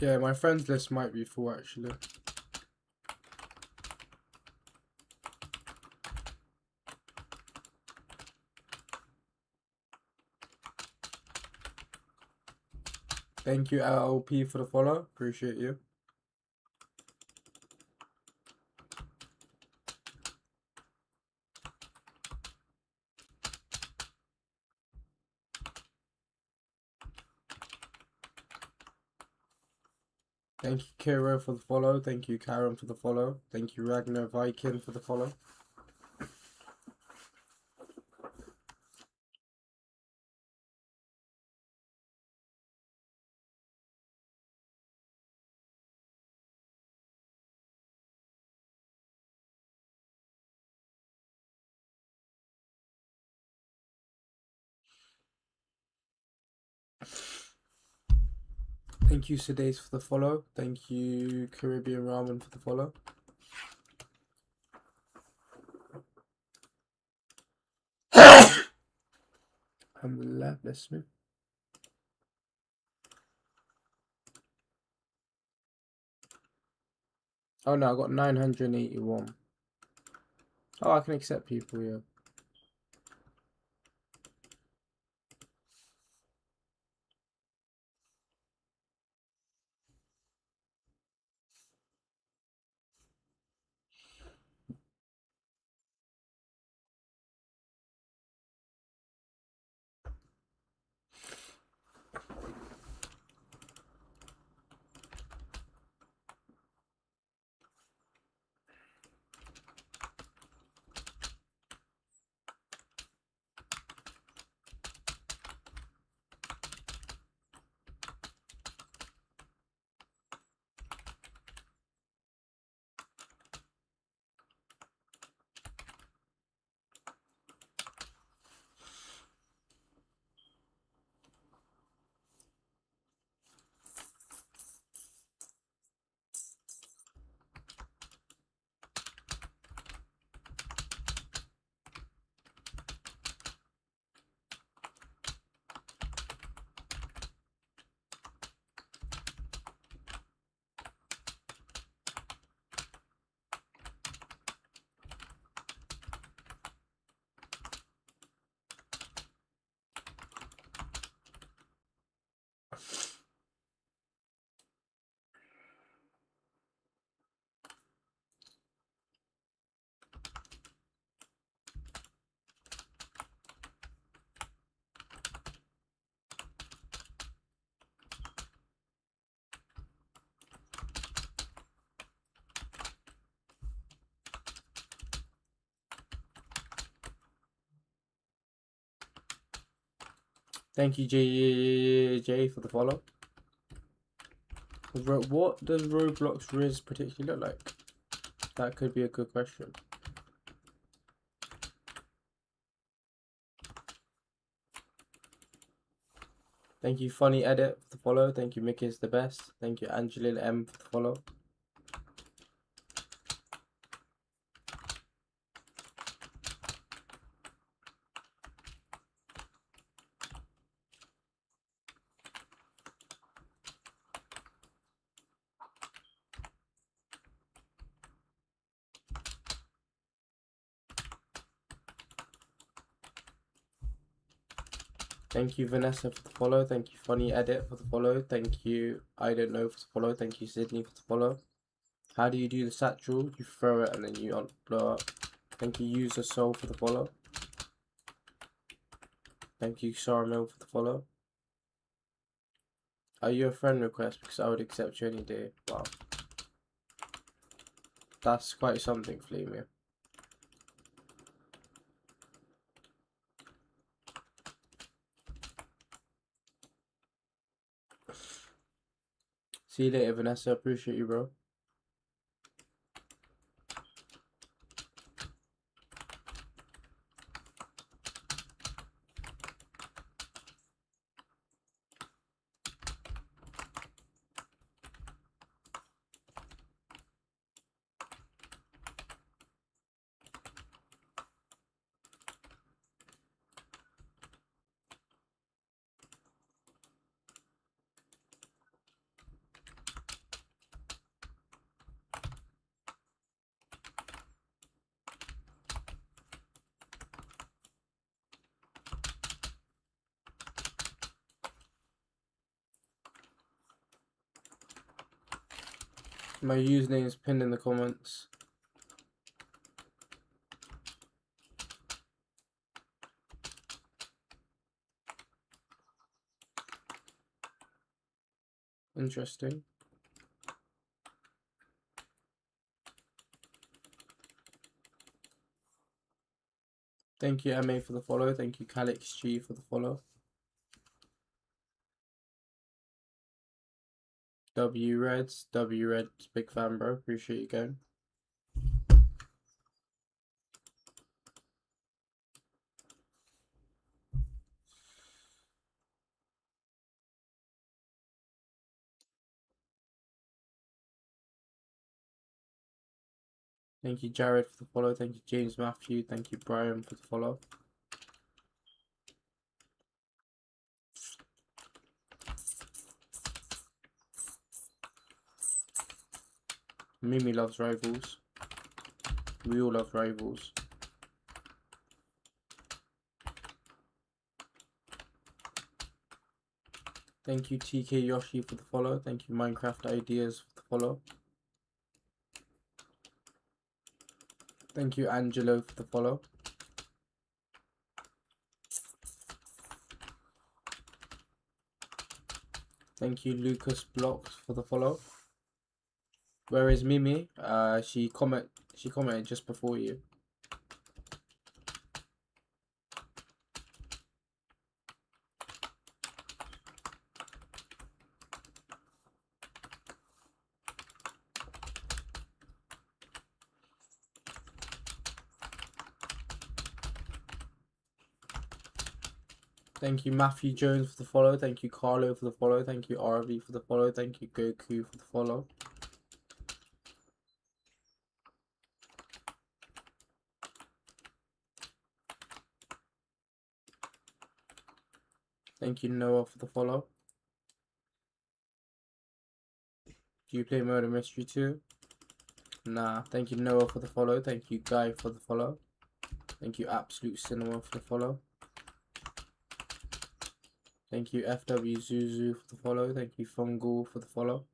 Yeah, my friends list might be full, actually. Thank you, LLP, for the follow. Appreciate you. Thank you, Kira, for the follow. Thank you, Karen, for the follow. Thank you, Ragnar Viking, for the follow. Thank you, Sedace, for the follow. Thank you, Caribbean Ramen, for the follow. Alhamdulillah, bless me. Oh no, I got 981. Oh, I can accept people, yeah. Thank you, J for the follow. What does Roblox Riz particularly look like? That could be a good question. Thank you, Funny Edit, for the follow. Thank you, Mickey is the best. Thank you, Angelina M, for the follow. Thank you, Vanessa, for the follow. Thank you, Funny Edit, for the follow. Thank you, I Don't Know, for the follow. Thank you, Sydney, for the follow. How do you do the satchel? You throw it and then you blow up. Thank you, User Soul, for the follow. Thank you, Saramil, for the follow. Are you a friend request? Because I would accept you any day. Wow. That's quite something, Flamia. See you later, Vanessa. Appreciate you, bro. My username is pinned in the comments. Interesting. Thank you, MA, for the follow. Thank you, Calix G, for the follow. Redz, big fan, bro. Appreciate you going. Thank you, Jared, for the follow. Thank you, James Matthew. Thank you, Brian, for the follow. Mimi loves rivals. We all love rivals. Thank you TK Yoshi for the follow. Thank you Minecraft Ideas for the follow. Thank you Angelo for the follow. Thank you Lucas Blocks for the follow. Where is Mimi? She commented just before you. Thank you Matthew Jones for the follow. Thank you Carlo for the follow. Thank you RV for the follow. Thank you Goku for the follow. Thank you Noah for the follow. Do you play Murder Mystery too? Nah. Thank you Noah for the follow. Thank you Guy for the follow. Thank you Absolute Cinema for the follow. Thank you FW Zuzu for the follow. Thank you Fungal for the follow.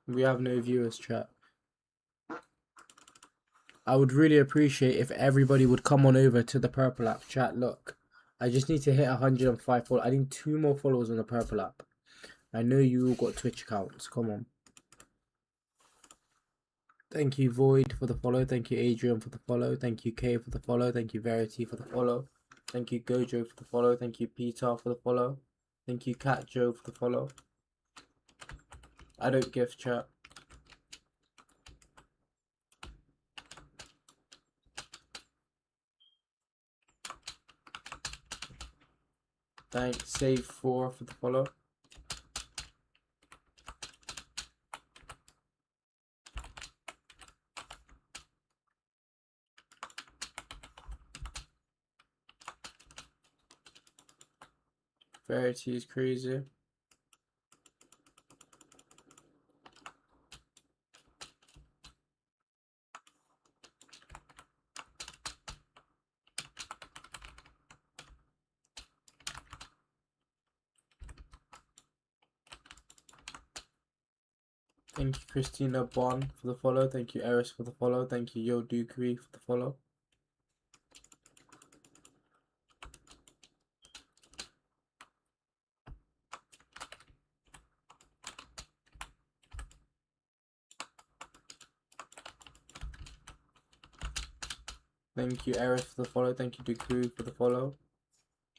We have no viewers, chat. I would really appreciate if everybody would come on over to the Purple app, chat. Look, I just need to hit 105 followers. I need 2 more followers on the Purple app. I know you all got Twitch accounts. Come on. Thank you Void for the follow. Thank you Adrian for the follow. Thank you Kay for the follow. Thank you Verity for the follow. Thank you Gojo for the follow. Thank you Peter for the follow. Thank you Cat Joe for the follow. I don't gift, chat. Thanks Save4 for the follow. Verity is crazy. Thank you Christina Bon for the follow. Thank you Eris for the follow. Thank you Yo Dukri for the follow. Thank you Eris for the follow. Thank you Dukri for the follow.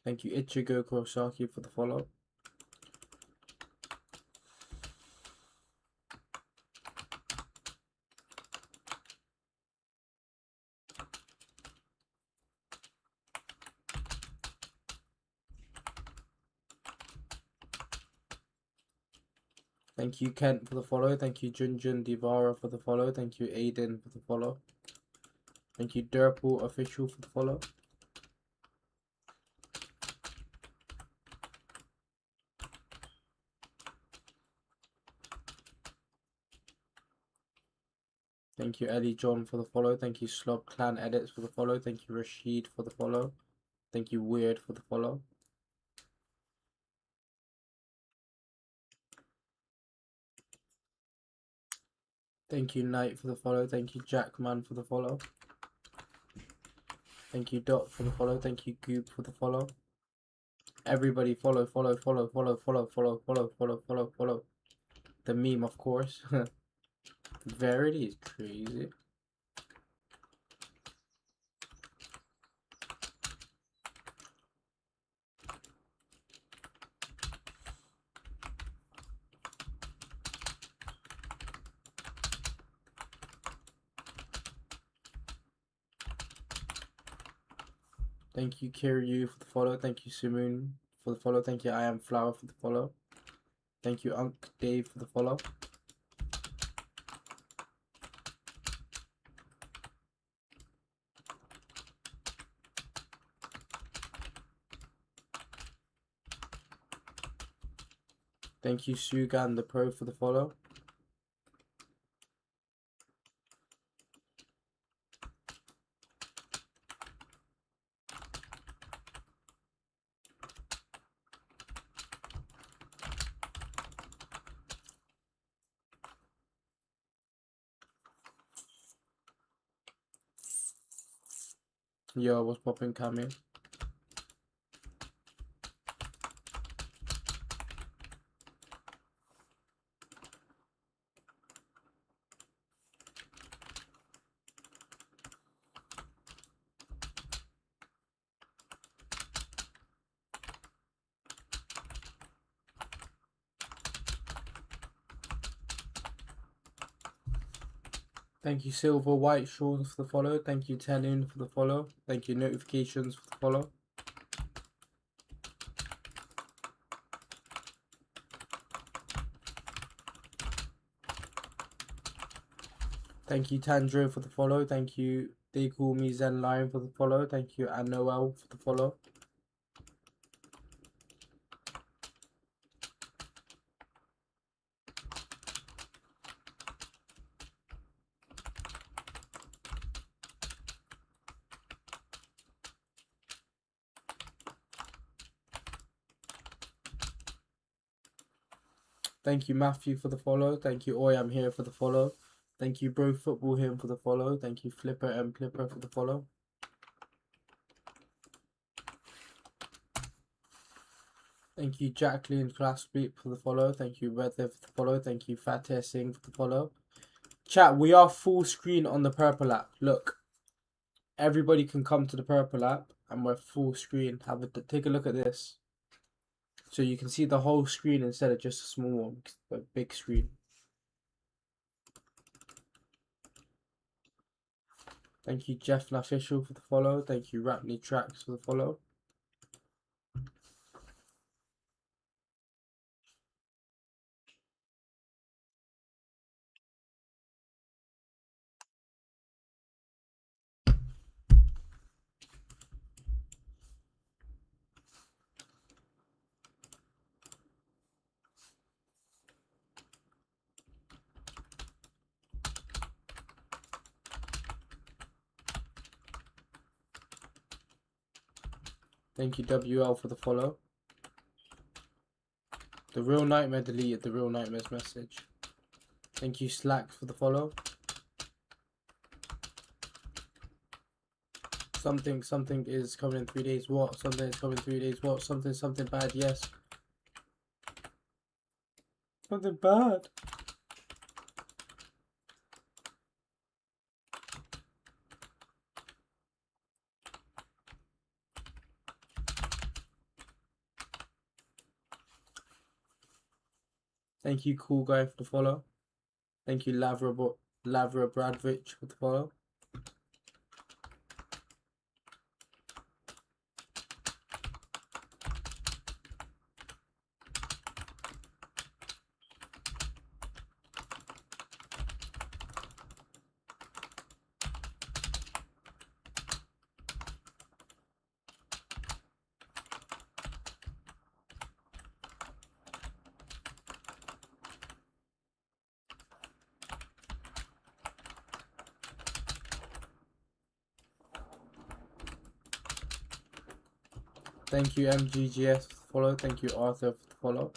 Thank you Ichigo Kurosaki for the follow. Thank you Kent for the follow. Thank you Junjun Divara for the follow. Thank you Aiden for the follow. Thank you Durple Official for the follow. Thank you Ellie John for the follow. Thank you Slob Clan Edits for the follow. Thank you Rashid for the follow. Thank you Weird for the follow. Thank you Knight for the follow. Thank you Jackman for the follow. Thank you Dot for the follow. Thank you Goop for the follow. Everybody follow. The meme, of course. Verity is crazy. Thank you Kiryu for the follow. Thank you Simoon for the follow. Thank you I Am Flower for the follow. Thank you Unc Dave for the follow. Thank you, Sugan the Pro, for the follow. Yo, what's poppin', Cammy? Thank you, Silver White Sean, for the follow. Thank you, Tenin, for the follow. Thank you, Notifications, for the follow. Thank you, Tandro, for the follow. Thank you, They Call Me Zen Lion, for the follow. Thank you, Noel, for the follow. Thank you, Matthew, for the follow. Thank you, Oi, I'm here, for the follow. Thank you, Bro Football Him, for the follow. Thank you, Flipper and Flipper, for the follow. Thank you, Jacqueline Classbeat, for the follow. Thank you, Redz, for the follow. Thank you, Fateh Singh, for the follow. Chat, we are full screen on the purple app. Look, everybody can come to the purple app, and we're full screen. Take a look at this. So you can see the whole screen instead of just a small one, a big screen. Thank you, Jeff Official, for the follow. Thank you, Rapney Tracks, for the follow. Thank you, WL, for the follow. The Real Nightmare deleted the Real Nightmare's message. Thank you, Slack, for the follow. Something is coming in 3 days. What? Something is coming in 3 days. What? Something bad. Yes. Something bad. Thank you, Cool Guy, for the follow. Thank you, Lavra Bradrich, for the follow. Thank you, MGGS, for the follow. Thank you, Arthur, for the follow.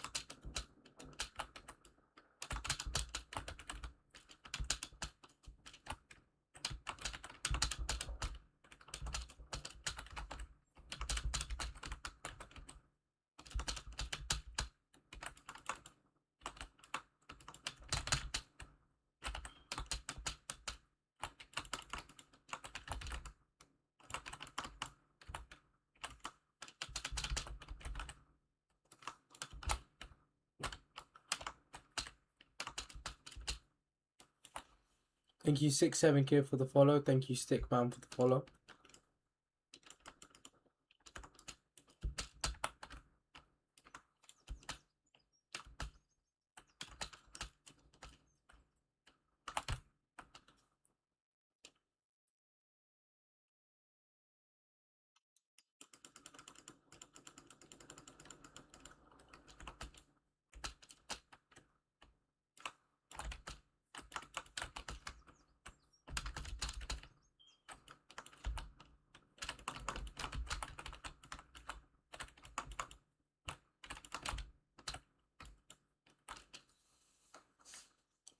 Thank you, 67Kid, for the follow. Thank you, Stickman, for the follow.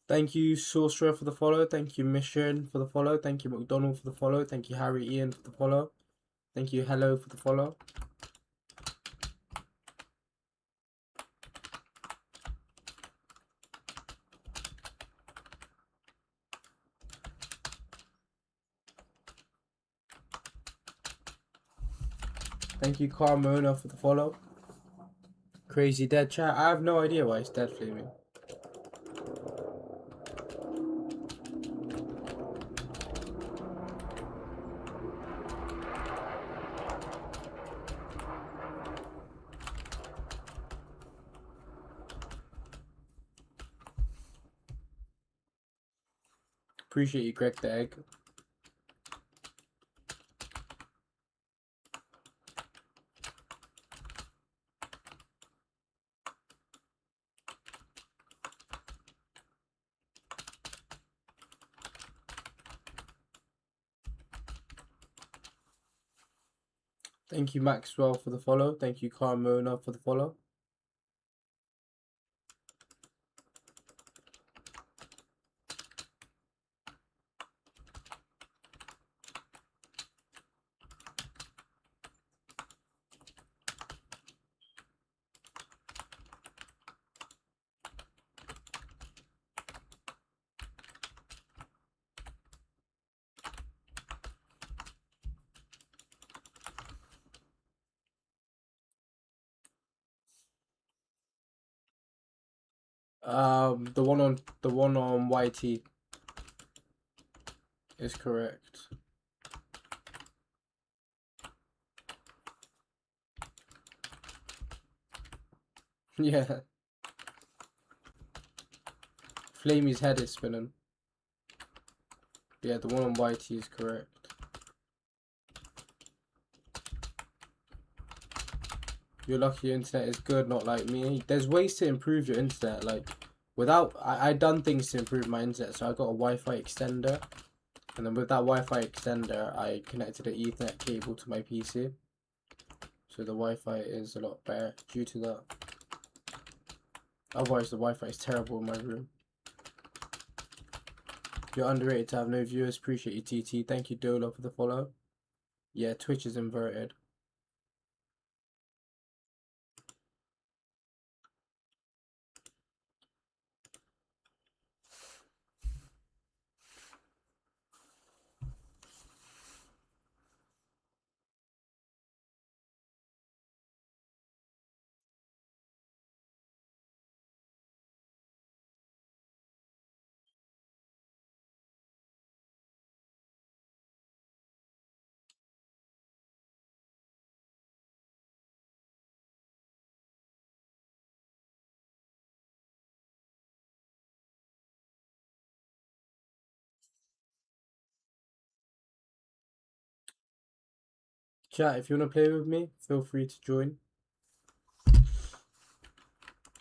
Thank you, Sorcerer, for the follow. Thank you, Mission, for the follow. Thank you, McDonald, for the follow. Thank you, Harry Ian, for the follow. Thank you, Hello, for the follow. Thank you, Carmona, for the follow. Crazy Dead Chat. I have no idea why it's dead flaming. Appreciate you, Greg the Egg. Thank you, Maxwell, for the follow. Thank you, Carmona, for the follow. The one on YT is correct. Yeah. Flamey's head is spinning. Yeah, the one on YT is correct. You're lucky your internet is good, not like me. There's ways to improve your internet. Like, I done things to improve my internet. So I got a Wi-Fi extender. And then with that Wi-Fi extender, I connected an Ethernet cable to my PC. So the Wi-Fi is a lot better due to that. Otherwise, the Wi-Fi is terrible in my room. You're underrated to have no viewers. Appreciate you, TT. Thank you, Dola, for the follow. Yeah, Twitch is inverted. Chat, if you want to play with me, feel free to join.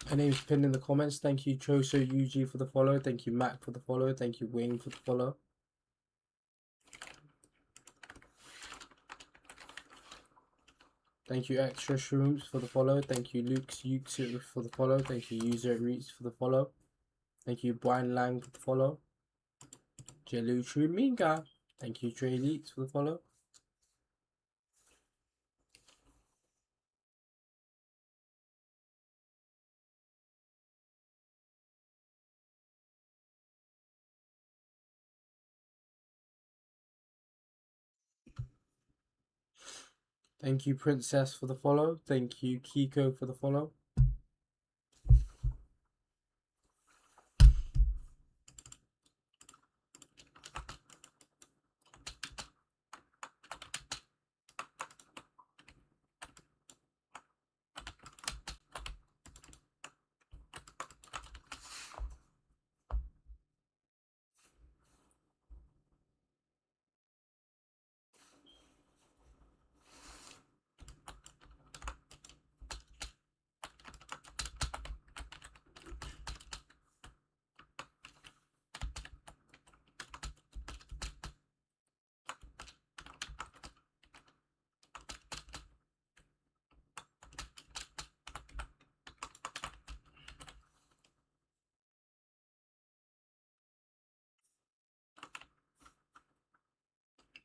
My name's pinned in the comments. Thank you, Choso UG, for the follow. Thank you, Mac, for the follow. Thank you, Wing, for the follow. Thank you, Extra Shrooms, for the follow. Thank you, Luke's Ukes for the follow. Thank you, User Reach, for the follow. Thank you, Brian Lang, for the follow. Jelu Truminga. Thank you, Trey Leaks, for the follow. Thank you, Princess, for the follow. Thank you, Kiko, for the follow.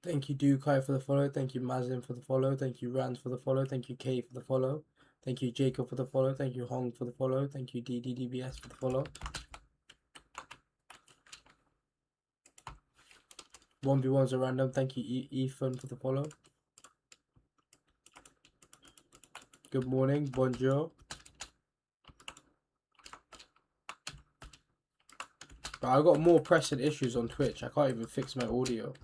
Thank you Dukai for the follow. Thank you Mazin for the follow. Thank you Rand for the follow. Thank you K for the follow. Thank you Jacob for the follow. Thank you Hong for the follow. Thank you DDDBS for the follow. 1v1s are random. Thank you Ethan for the follow. Good morning. Bonjour. But I got more pressing issues on Twitch. I can't even fix my audio.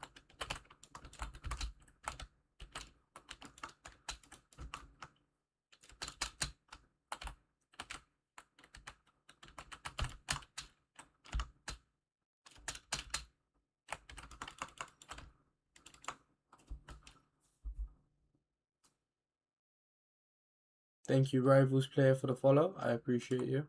Thank you Rivals player for the follow. I appreciate you.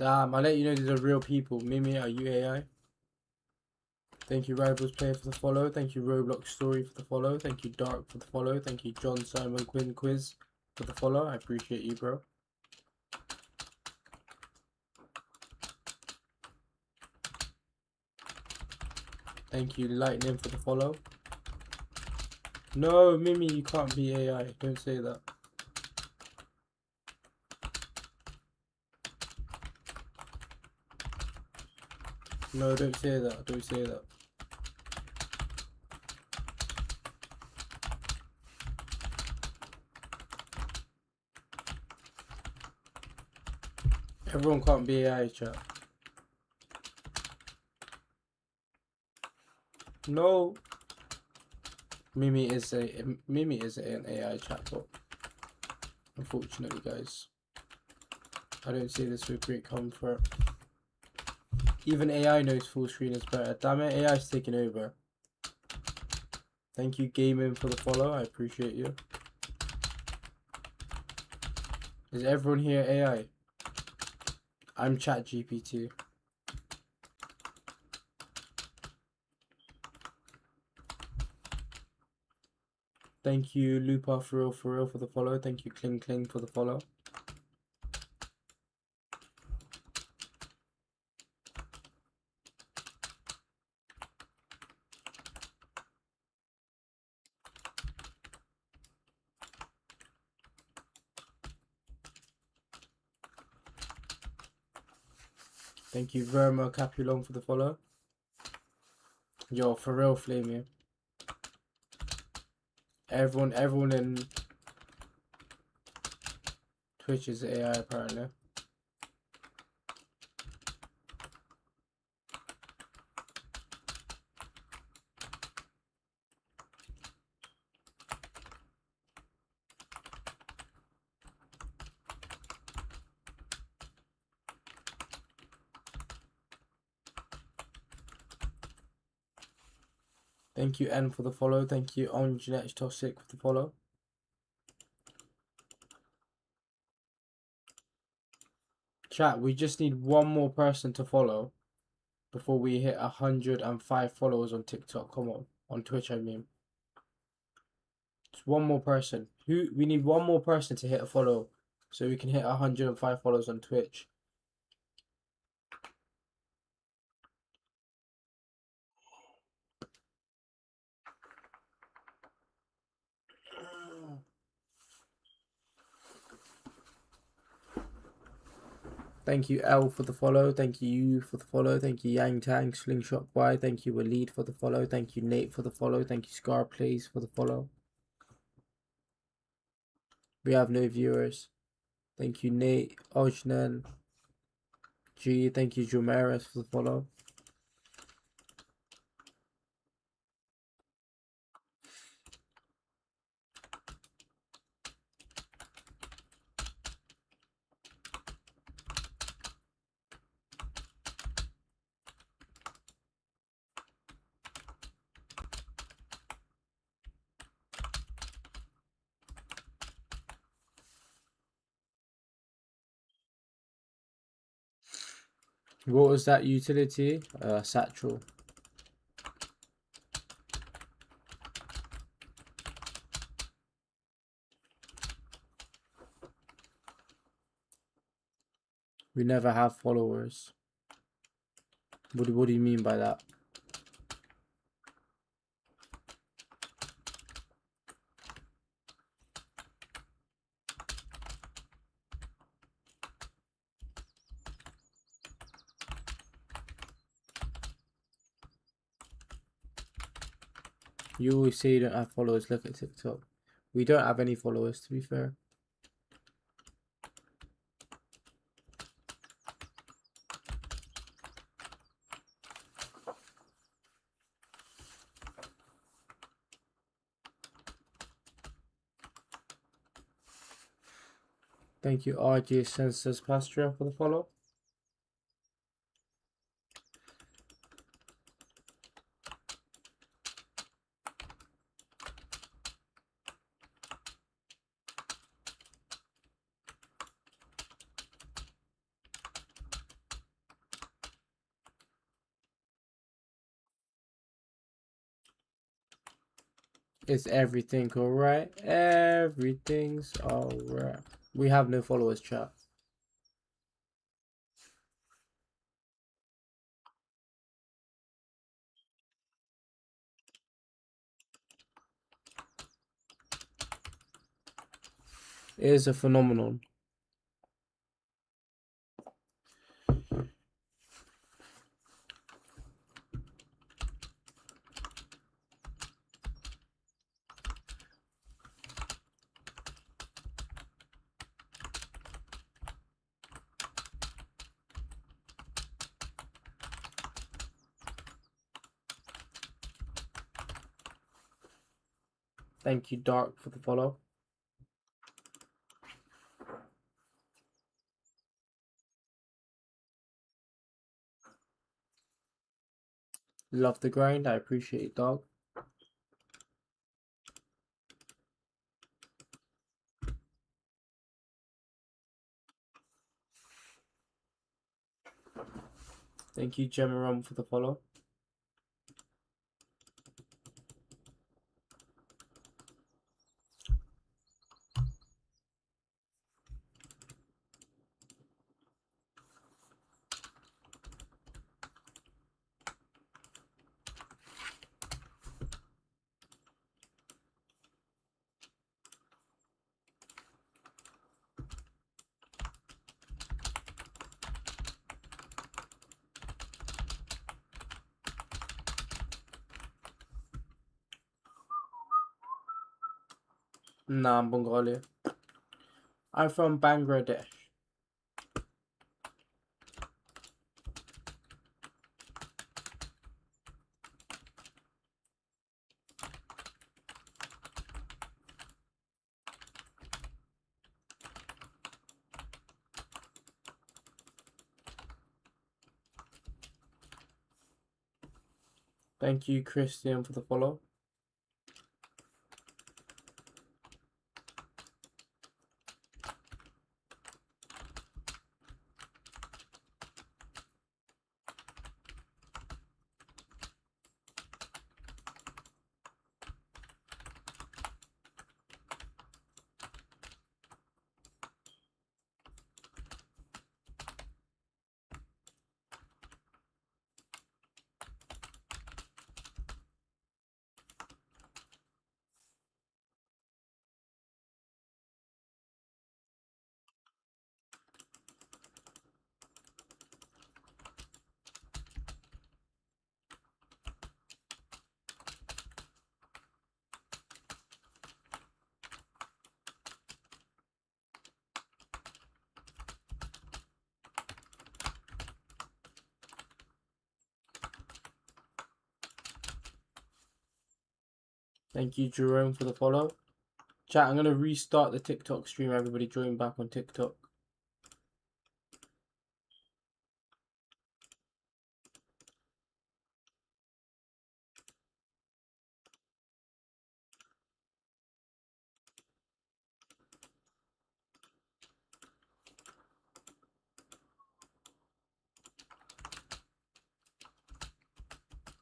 Damn, I let you know these are real people. Mimi, are you AI? Thank you Rivals player for the follow. Thank you Roblox story for the follow. Thank you Dark for the follow. Thank you John Simon Quinn Quiz for the follow. I appreciate you, bro. Thank you Lightning for the follow. No, Mimi, you can't be AI. Don't say that. No, don't say that. Don't say that. Everyone can't be AI, chat. No. Mimi is an AI chatbot. Unfortunately, guys. I don't say this with great comfort. Even AI knows full screen is better. Damn it, AI's taking over. Thank you, Gaming, for the follow. I appreciate you. Is everyone here AI? I'm ChatGPT. Thank you, Lupa for real for the follow. Thank you, Kling Kling for the follow. Thank you, Verma Capulon for the follow. Yo, for real, flame you. Everyone in Twitch is AI apparently. Thank you, N, for the follow. Thank you, Onjanet Toxic, for the follow. Chat, we just need one more person to follow before we hit 105 followers on TikTok. Come on Twitch, I mean. Just one more person. We need one more person to hit a follow so we can hit 105 followers on Twitch. Thank you, L, for the follow. Thank you for the follow. Thank you, Yang Tang, Slingshot Y. Thank you, Waleed, for the follow. Thank you, Nate, for the follow. Thank you, Scar Plays, for the follow. We have no viewers. Thank you, Nate, Ojnan, G. Thank you, Jomaris, for the follow. What was that utility? Satchel. We never have followers. What do you mean by that? You always say you don't have followers. Look at TikTok. We don't have any followers, to be fair. Thank you, RG Senses Pasture, for the follow. Is everything alright? Everything's alright. We have no followers, chat. It is a phenomenon. Thank you, Dark, for the follow. Love the grind. I appreciate it, dog. Thank you, Gemarum, for the follow. Nah, I'm Bengali. I'm from Bangladesh. Thank you, Christian, for the follow. Thank you, Jerome, for the follow. Chat, I'm going to restart the TikTok stream. Everybody join back on TikTok.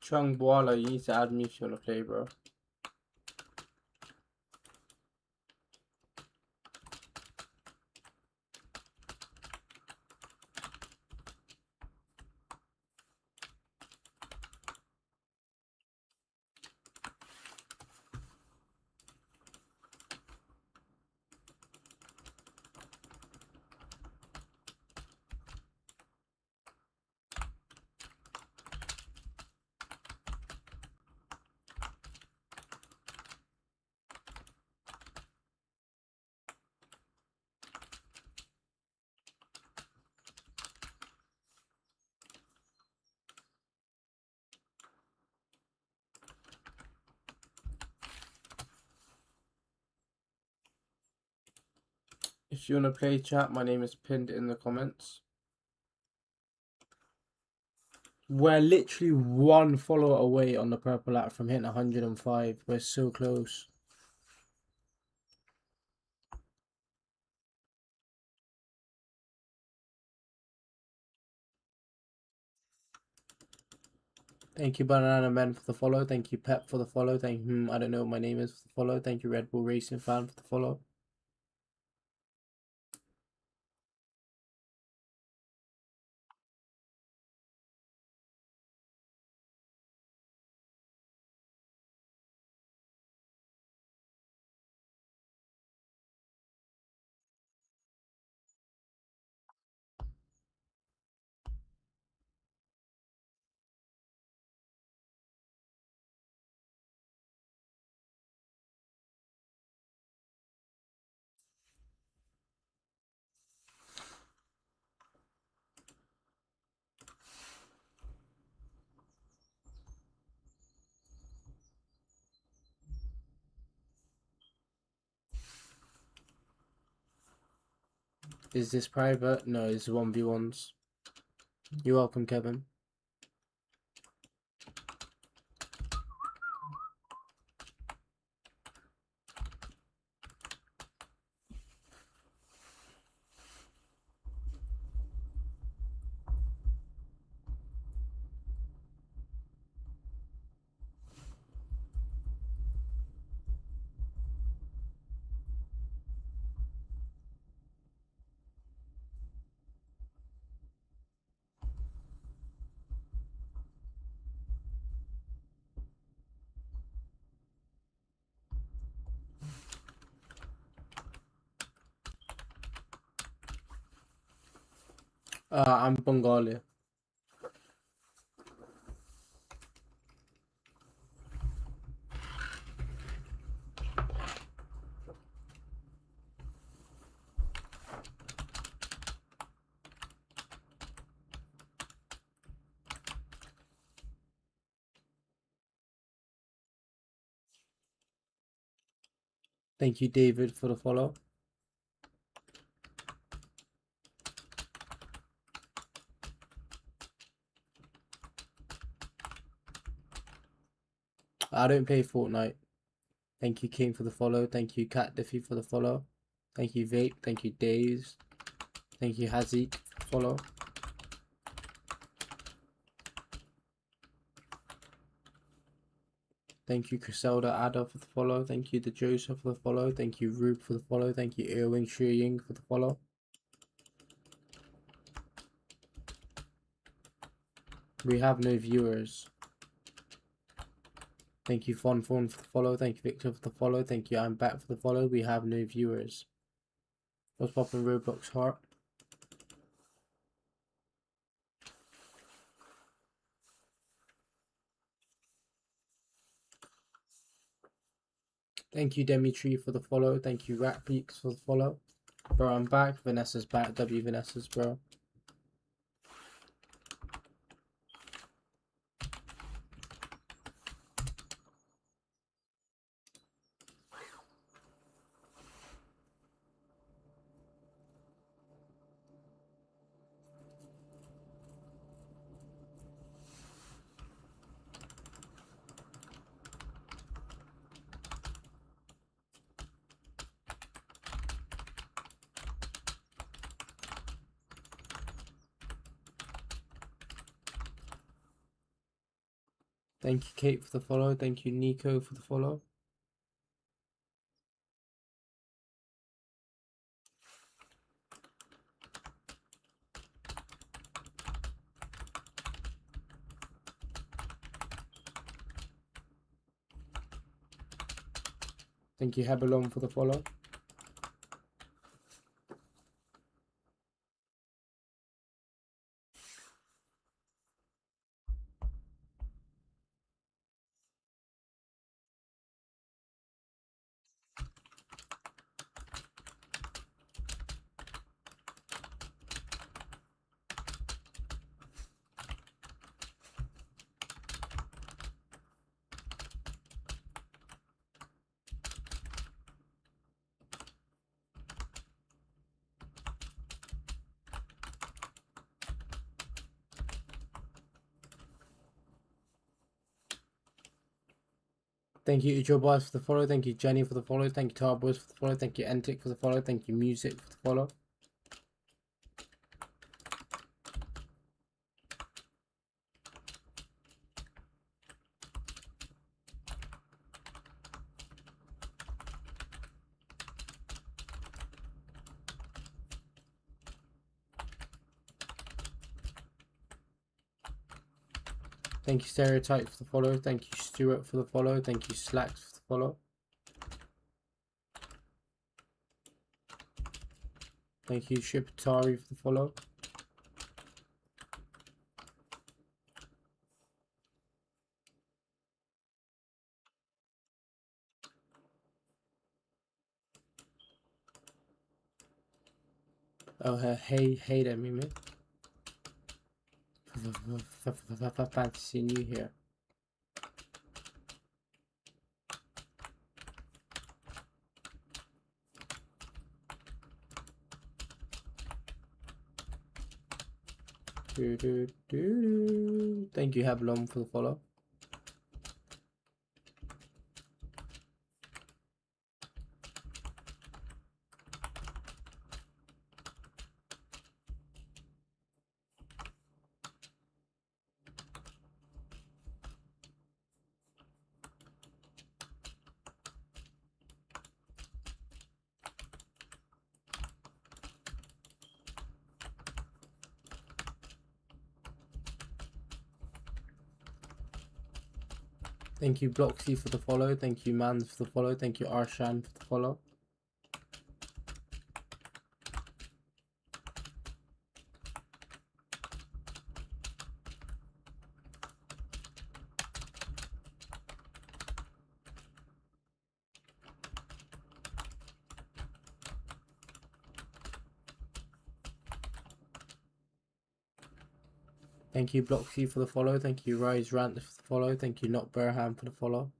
Chung Boala, you need to add me if you wanna play, bro. If you wanna play, chat, my name is pinned in the comments. We're literally one follower away on the purple app from hitting 105. We're so close. Thank you, Banana Man, for the follow. Thank you, Pep, for the follow. Thank you, I don't know what my name is, for the follow. Thank you, Red Bull Racing Fan, for the follow. Is this private? No, it's 1v1s. You're welcome, Kevin. I'm Bengali. Thank you, David, for the follow. I don't play Fortnite. Thank you, King, for the follow. Thank you, Cat Diffie, for the follow. Thank you, Vape. Thank you, Days. Thank you, Hazik, for the follow. Thank you, Criselda Ada, for the follow. Thank you, the Joseph, for the follow. Thank you, Rube, for the follow. Thank you, Earwing Shuying, for the follow. We have no viewers. Thank you, Fon for the follow. Thank you, Victor, for the follow. Thank you, I'm back, for the follow. We have no viewers. What's popping, Roblox heart? Thank you, Dimitri, for the follow. Thank you, Rat Peaks, for the follow. Bro, I'm back. Vanessa's back. W Vanessa's, bro. Thank you, Kate, for the follow. Thank you, Nico, for the follow. Thank you, Habalon, for the follow. Thank you, Joe Boys, for the follow. Thank you, Jenny, for the follow. Thank you, Tar Boys, for the follow. Thank you, Entic, for the follow. Thank you, Music, for the follow. Thank you, Stereotype, for the follow. Thank you, Stuart, for the follow. Thank you, Slacks, for the follow. Thank you, Shipatari, for the follow. Oh, hey there, Mimi. Fancy seeing you here. Thank you, Hablom, for the follow. Thank you, Bloxy, for the follow. Thank you, Mans, for the follow. Thank you, Arshan, for the follow. Thank you, Bloxy, for the follow. Thank you, Rise Rant, for the follow. Thank you, Not Burham, for the follow.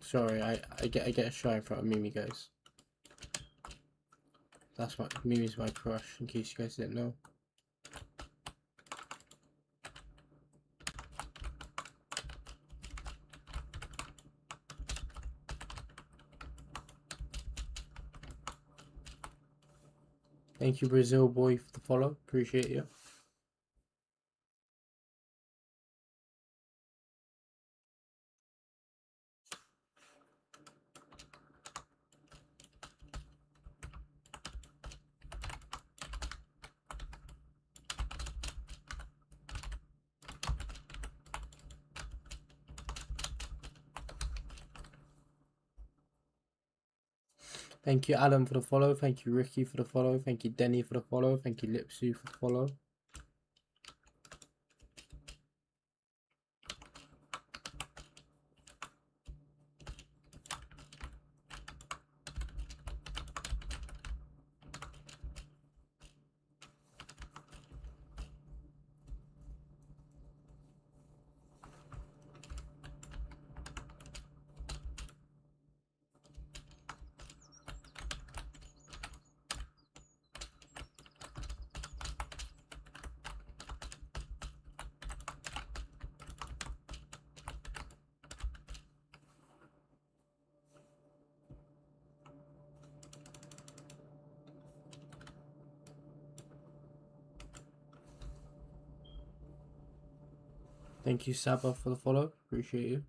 Sorry, I get a shy in front of Mimi, guys. That's my Mimi's my crush, in case you guys didn't know. Thank you, Brazil boy, for the follow. Appreciate you. Thank you, Alan, for the follow. Thank you, Ricky, for the follow. Thank you, Denny, for the follow. Thank you, Lipsu, for the follow. Thank you, Saba, for the follow. Appreciate you.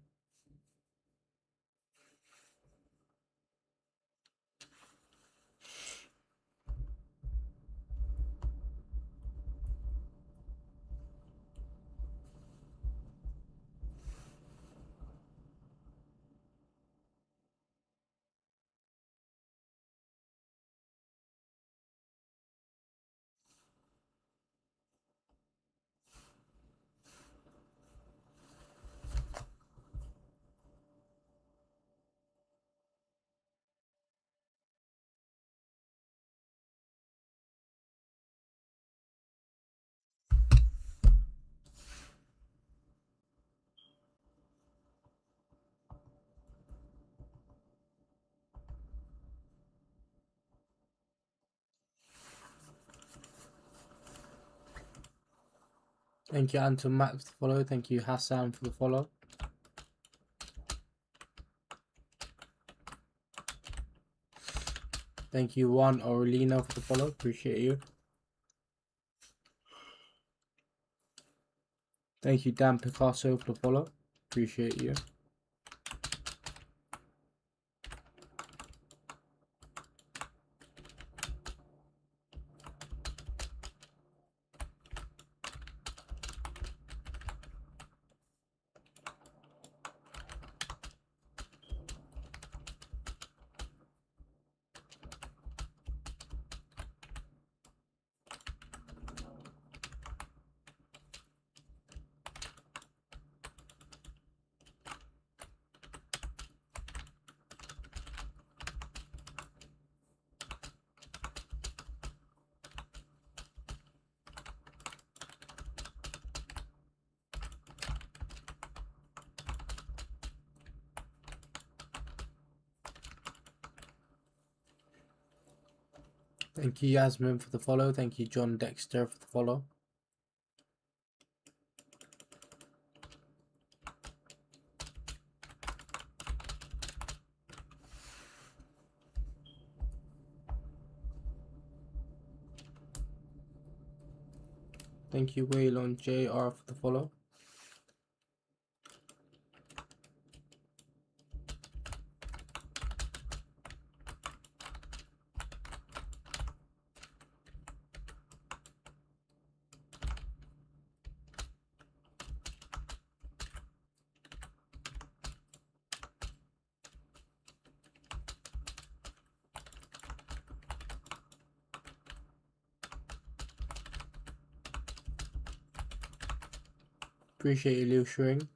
Thank you, Anton Max, for the follow. Thank you, Hassan, for the follow. Thank you, Juan Aurelino, for the follow. Appreciate you. Thank you, Dan Picasso, for the follow. Appreciate you. Thank you, Yasmin, for the follow. Thank you, John Dexter, for the follow. Thank you, Waylon JR, for the follow. Appreciate you, Liu Shuing.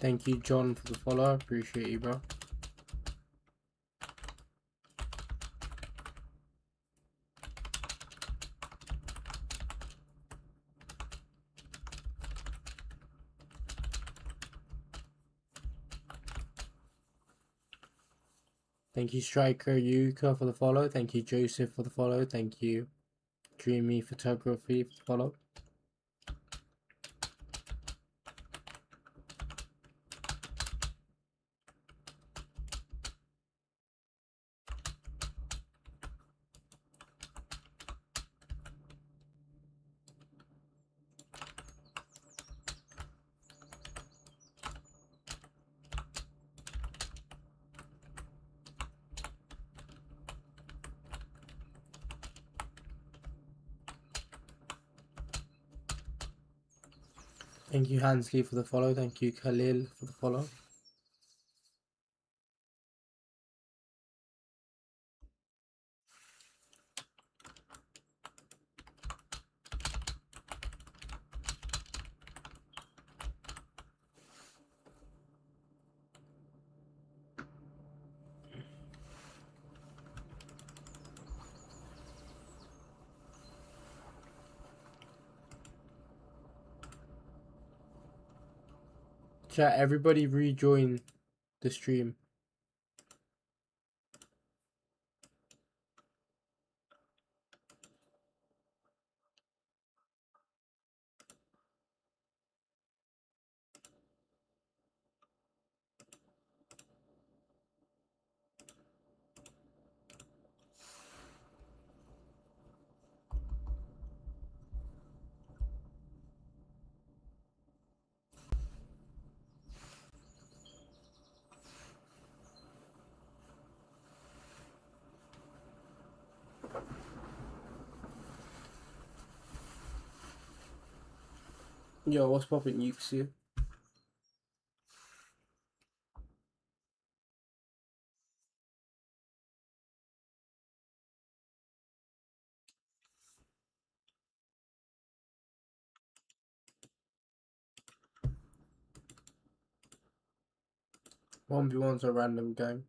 Thank you, John, for the follow. Appreciate you, bro. Thank you, Striker Yuka, for the follow. Thank you, Joseph, for the follow. Thank you, Dreamy Photography, for the follow. Thank you, Hansley, for the follow. Thank you, Khalil, for the follow. Chat, everybody rejoin the stream. Yo, what's poppin', Yuxi? One v one's a random gang.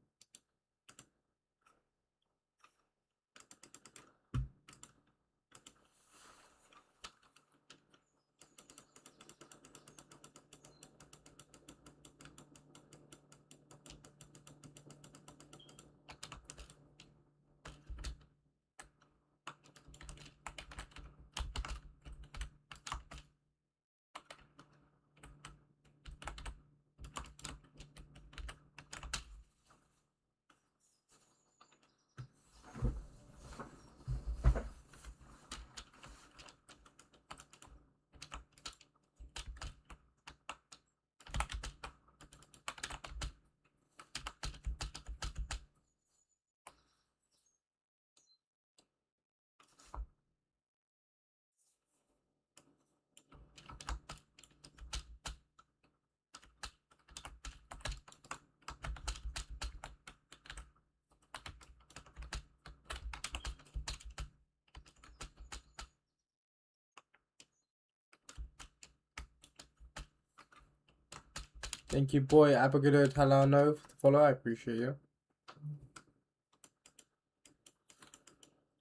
Thank you, boy Abagado Talano, for the follow. I appreciate you.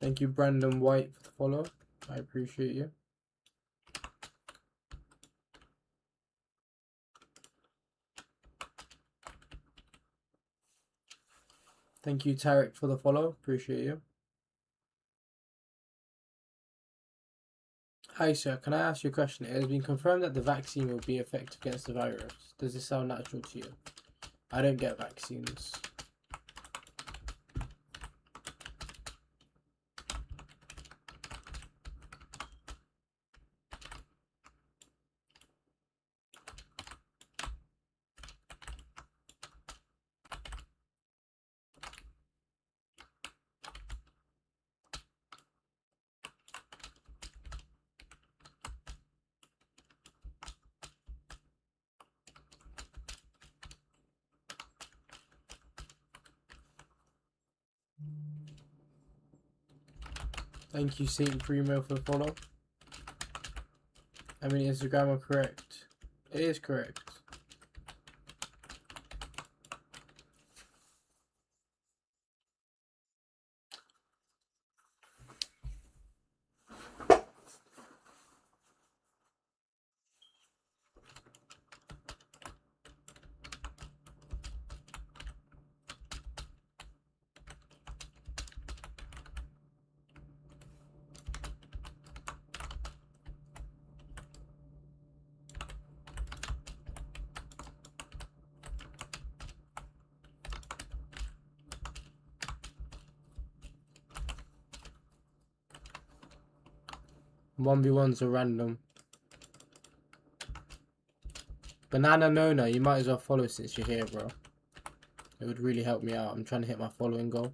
Thank you, Brandon White, for the follow. I appreciate you. Thank you, Tarek, for the follow. Appreciate you. Hi, sir. Can I ask you a question? It has been confirmed that the vaccine will be effective against the virus. Does this sound natural to you? I don't get vaccines. Thank you, Saint Primo, for the follow. I mean, is the grammar correct? It is correct. One v ones are random. Banana Nona, you might as well follow since you're here, bro. It would really help me out. I'm trying to hit my following goal.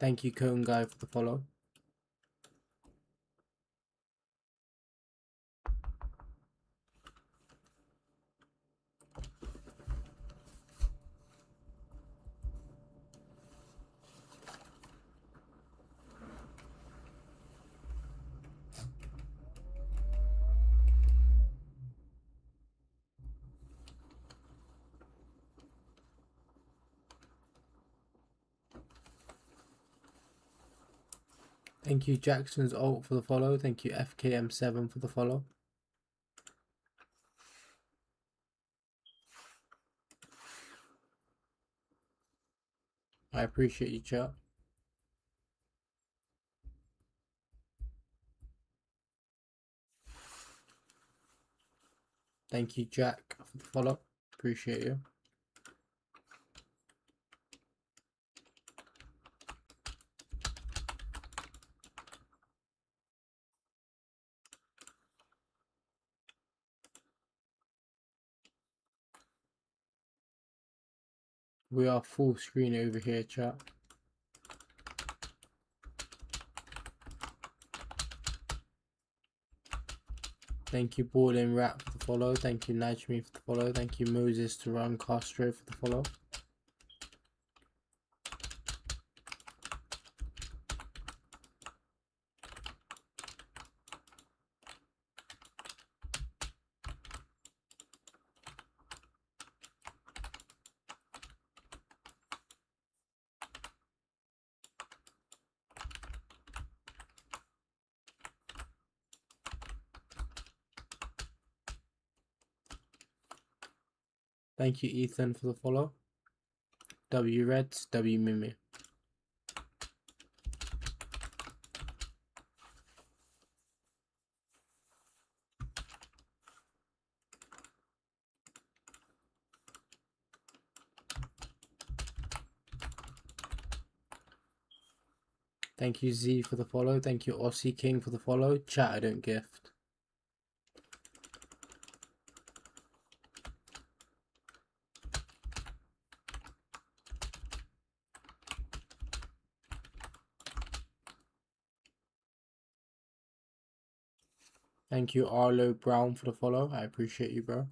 Thank you, Cone Guy, for the follow. Thank you, Jackson's Alt, for the follow. Thank you, FKM7, for the follow. I appreciate you, chat. Thank you, Jack, for the follow. Appreciate you. We are full screen over here, chat. Thank you, Ballin Rap, for the follow. Thank you, Najmi, for the follow. Thank you, Moses Turan Castro, for the follow. Thank you, Ethan, for the follow. W Redz, W Mimi. Thank you, Z, for the follow. Thank you, Aussie King, for the follow. Chat, I don't gift. Thank you, Arlo Brown, for the follow. I appreciate you, bro.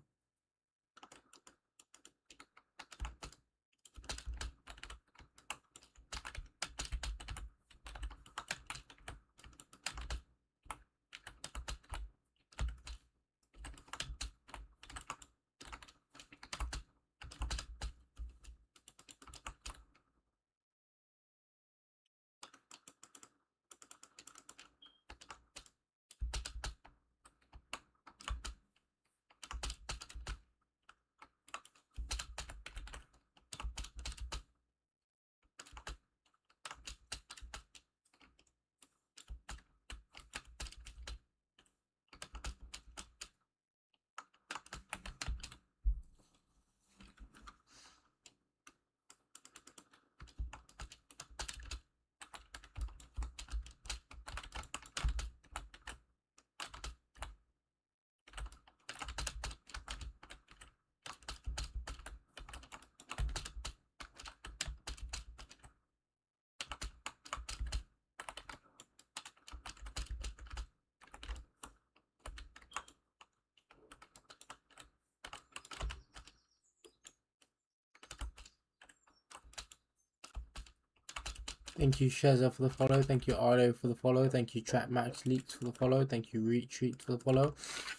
Thank you, Sheza, for the follow. Thank you, Arlo, for the follow. Thank you, Trap Max Leaks, for the follow. Thank you, Retreat, for the follow.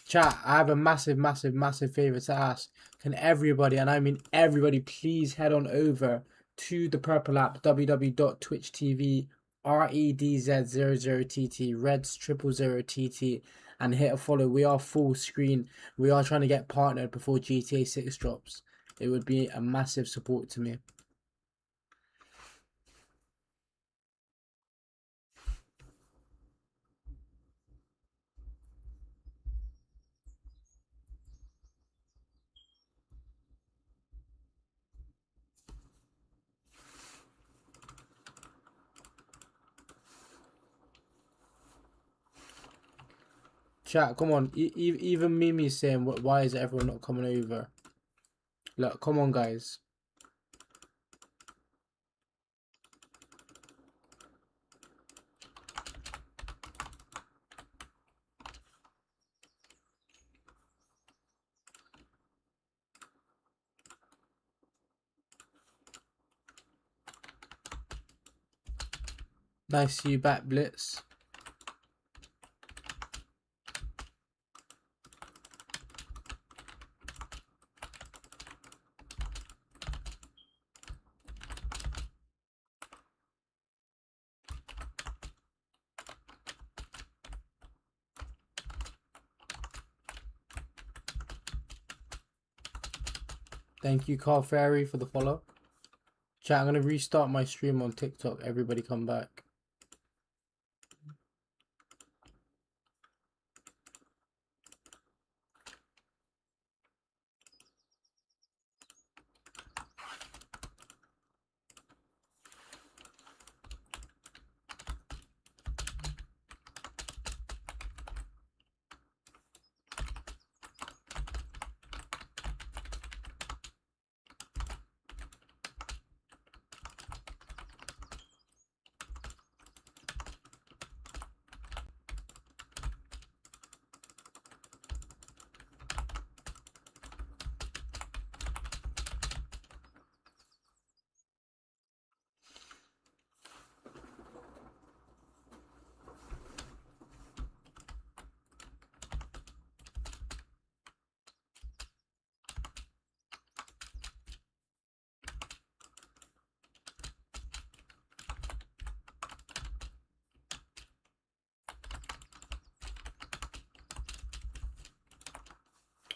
Chat, I have a massive favor to ask. Can everybody, and I mean everybody, please head on over to the Purple app, www.twitch.tv REDZ00TT, Redz000TT, and hit a follow. We are full screen. We are trying to get partnered before GTA 6 drops. It would be a massive support to me. Chat, come on. Even Mimi's saying, why is everyone not coming over? Look, come on, guys. Nice to see you back, Blitz. Thank you, Carl Ferry, for the follow. Chat, I'm going to restart my stream on TikTok. Everybody come back.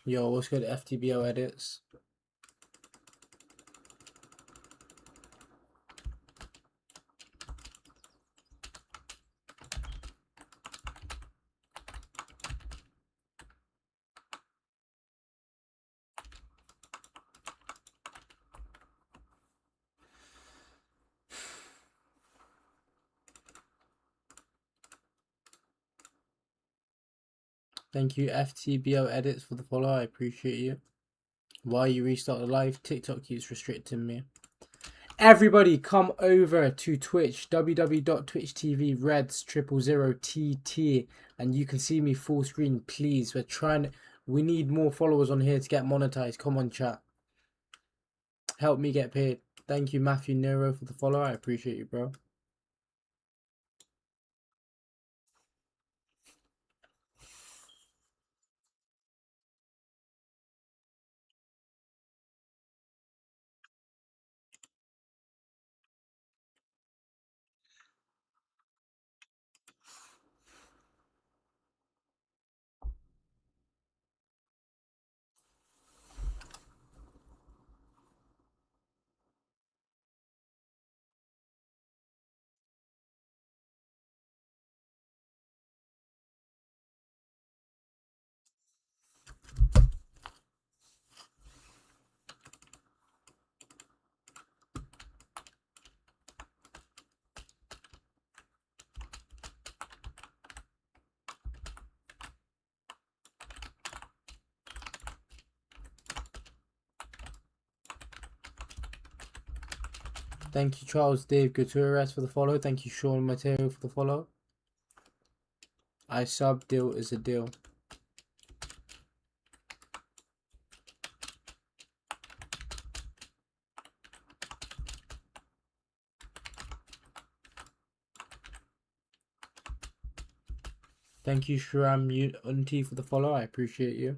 Yo, what's good, FTBO edits? Thank you, FTBO edits, for the follow. I appreciate you. While you restart the live, TikTok keeps restricting me. Everybody come over to Twitch, www.twitch.tv Redz000TT, and you can see me full screen, please. We need more followers on here to get monetized. Come on, chat. Help me get paid. Thank you, Matthew Nero, for the follow. I appreciate you, bro. Thank you, Charles Dave Gutierrez, for the follow. Thank you, Sean Mateo, for the follow. I sub, deal is a deal. Thank you, Shram Unti, for the follow. I appreciate you.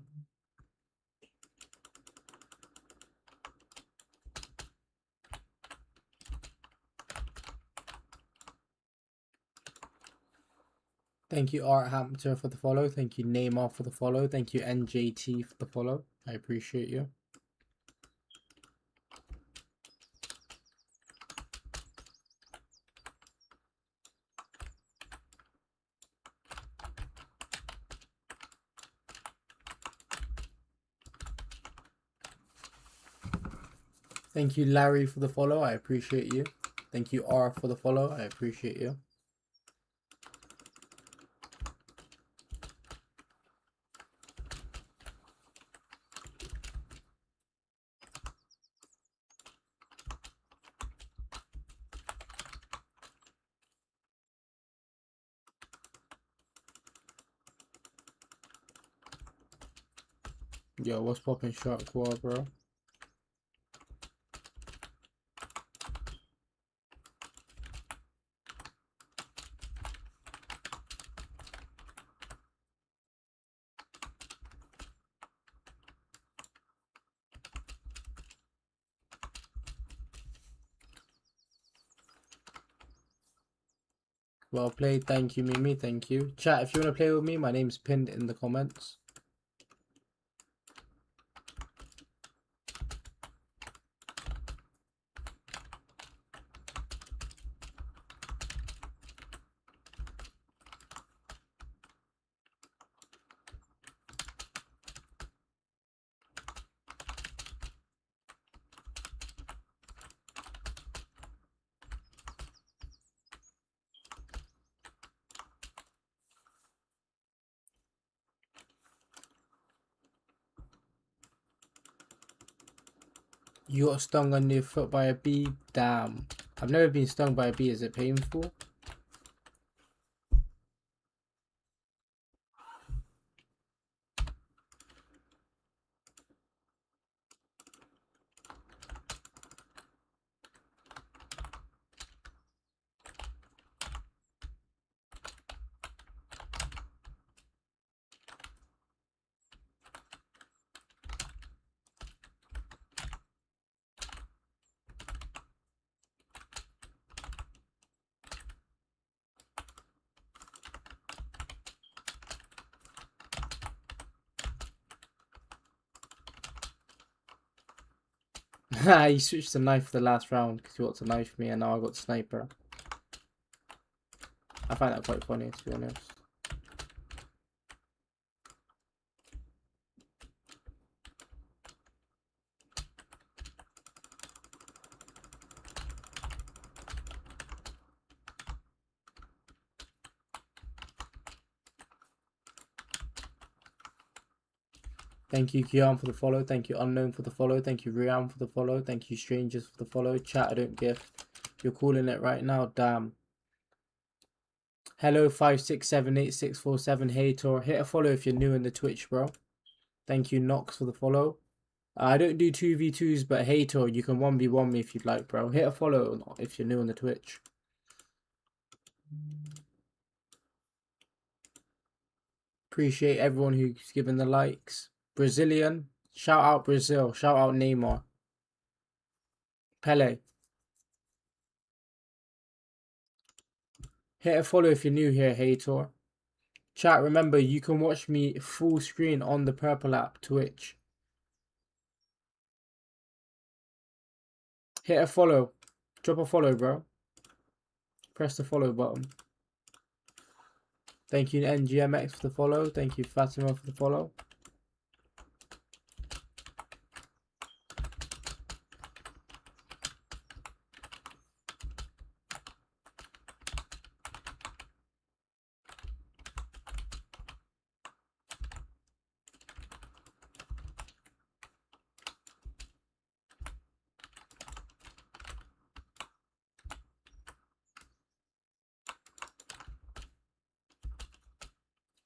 Thank you, Art Hampton, for the follow. Thank you, Neymar, for the follow. Thank you, NJT, for the follow. I appreciate you. Thank you, Larry, for the follow. I appreciate you. Thank you, R, for the follow. I appreciate you. Yo, what's poppin' Shark War, bro? Well played. Thank you, Mimi. Thank you. Chat, if you want to play with me, my name's pinned in the comments. You got stung on your foot by a bee? Damn. I've never been stung by a bee. Is it painful? He switched the knife for the last round because he got to knife me and now I got the sniper. I find that quite funny, to be honest. Thank you, Kian, for the follow. Thank you, Unknown, for the follow. Thank you, Rian, for the follow. Thank you, Strangers, for the follow. Chat, I don't gift. You're calling it right now. Damn. Hello, 5678647. Hey, Tor. Hit a follow if you're new in the Twitch, bro. Thank you, Nox, for the follow. I don't do 2v2s, but hey, Tor, you can 1v1 me if you'd like, bro. Hit a follow if you're new on the Twitch. Appreciate everyone who's given the likes. Brazilian. Shout out Brazil. Shout out Neymar. Pele. Hit a follow if you're new here, Hator. Chat, remember, you can watch me full screen on the Purple app, Twitch. Hit a follow. Drop a follow, bro. Press the follow button. Thank you, NGMX, for the follow. Thank you, Fatima, for the follow.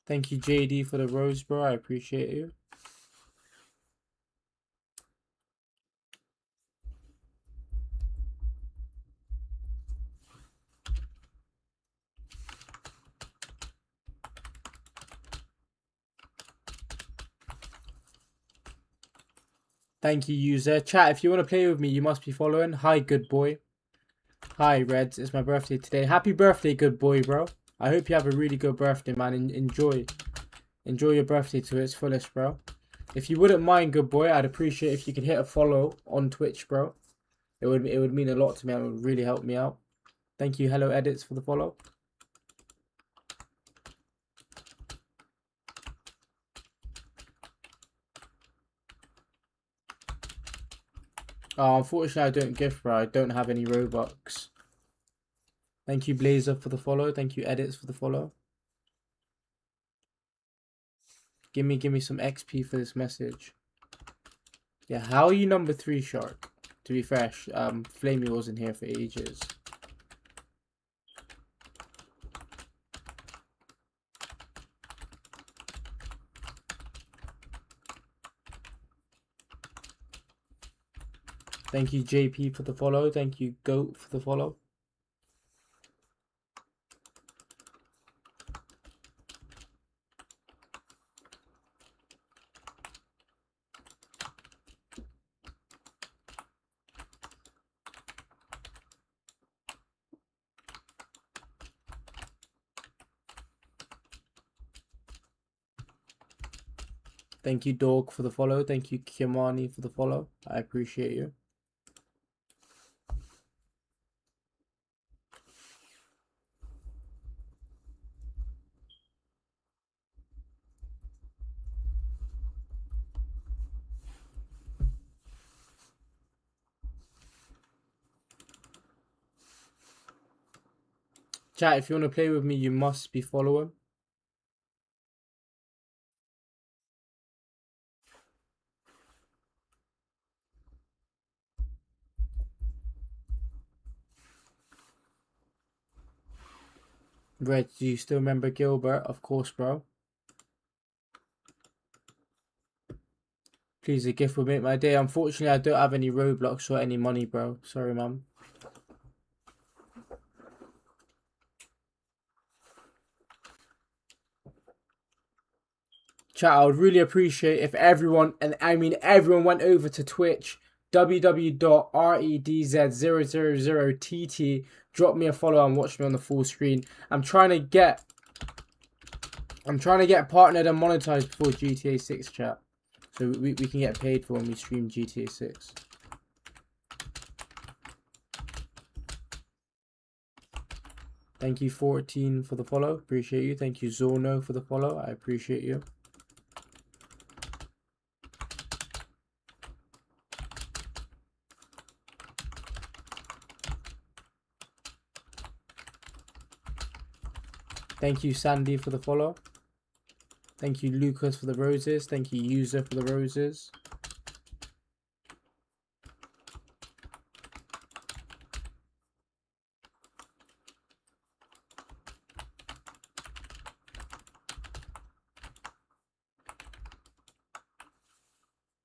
Thank you, JD, for the rose, bro. I appreciate you. Thank you, user. Chat, if you want to play with me, you must be following. Hi, good boy. Hi, Redz. It's my birthday today. Happy birthday, good boy, bro. I hope you have a really good birthday, man. Enjoy your birthday to its fullest, bro. If you wouldn't mind, good boy, I'd appreciate if you could hit a follow on Twitch, bro. It would mean a lot to me and it would really help me out. Thank you, Hello Edits, for the follow. Oh, unfortunately, I don't gift, bro. I don't have any Robux. Thank you, Blazer, for the follow. Thank you, Edits, for the follow. Give me some XP for this message. Yeah, how are you number 3, Shark? To be fair, Flamey wasn't here for ages. Thank you, JP, for the follow. Thank you, Goat, for the follow. Thank you, Dog, for the follow. Thank you, Kimani, for the follow. I appreciate you. Chat, if you want to play with me, you must be following. Red, do you still remember Gilbert? Of course, bro. Please, a gift will make my day. Unfortunately, I don't have any Roblox or any money, bro. Sorry, mum. Chat, I would really appreciate if everyone, and I mean everyone, went over to Twitch, www.redz000tt, drop me a follow and watch me on the full screen. I'm trying to get partnered and monetized before GTA 6, chat. So we can get paid for when we stream GTA 6. Thank you, 14, for the follow. Appreciate you. Thank you, Zorno, for the follow. I appreciate you. Thank you, Sandy, for the follow. Thank you, Lucas, for the roses. Thank you, User, for the roses.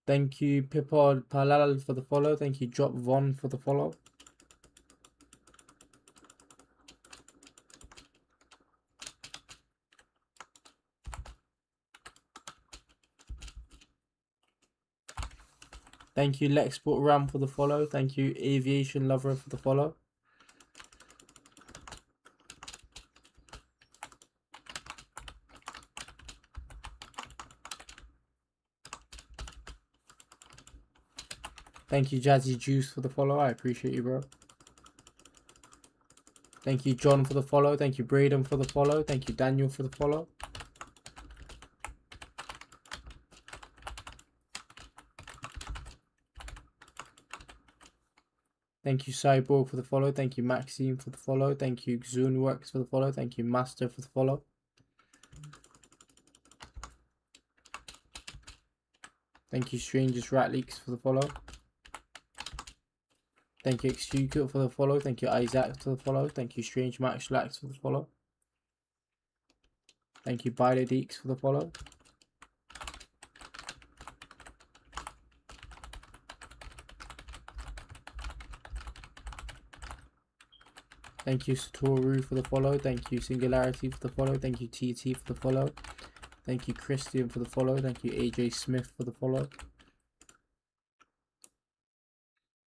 Thank you, Pipod Palal, for the follow. Thank you, Drop Von, for the follow. Thank you, Lexport Ram, for the follow. Thank you, Aviation Lover, for the follow. Thank you, Jazzy Juice, for the follow. I appreciate you, bro. Thank you, John, for the follow. Thank you, Braden, for the follow. Thank you, Daniel, for the follow. Thank you, Cyborg, for the follow. Thank you, Maxime, for the follow. Thank you, Xoonworks, for the follow. Thank you, Master, for the follow. Thank you, Strangest Rat Leaks, for the follow. Thank you, Exucut, for the follow. Thank you, Isaac, for the follow. Thank you, Strange Max Lax, for the follow. Thank you, Bilodeeks, for the follow. Thank you, Satoru, for the follow. Thank you, Singularity, for the follow. Thank you, TT, for the follow. Thank you, Christian, for the follow. Thank you, AJ Smith, for the follow.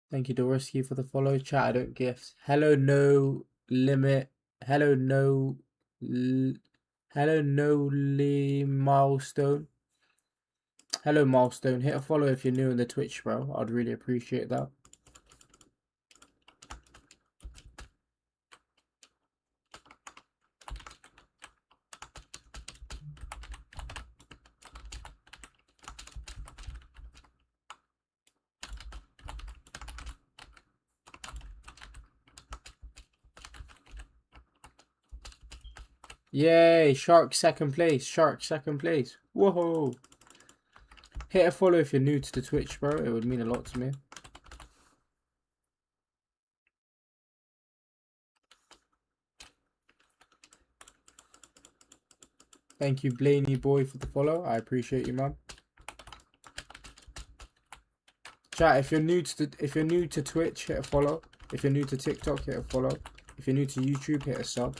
Thank you, Doriski, for the follow. Chat, I don't gift. Hello, no limit. Hello, no. Hello, no milestone. Hello, milestone. Hit a follow if you're new in the Twitch, bro. I'd really appreciate that. Yay, Shark second place. Shark second place. Whoa. Hit a follow if you're new to the Twitch, bro. It would mean a lot to me. Thank you, Blaney boy, for the follow. I appreciate you, man. Chat, if you're new to Twitch, hit a follow. If you're new to TikTok, hit a follow. If you're new to YouTube, hit a sub.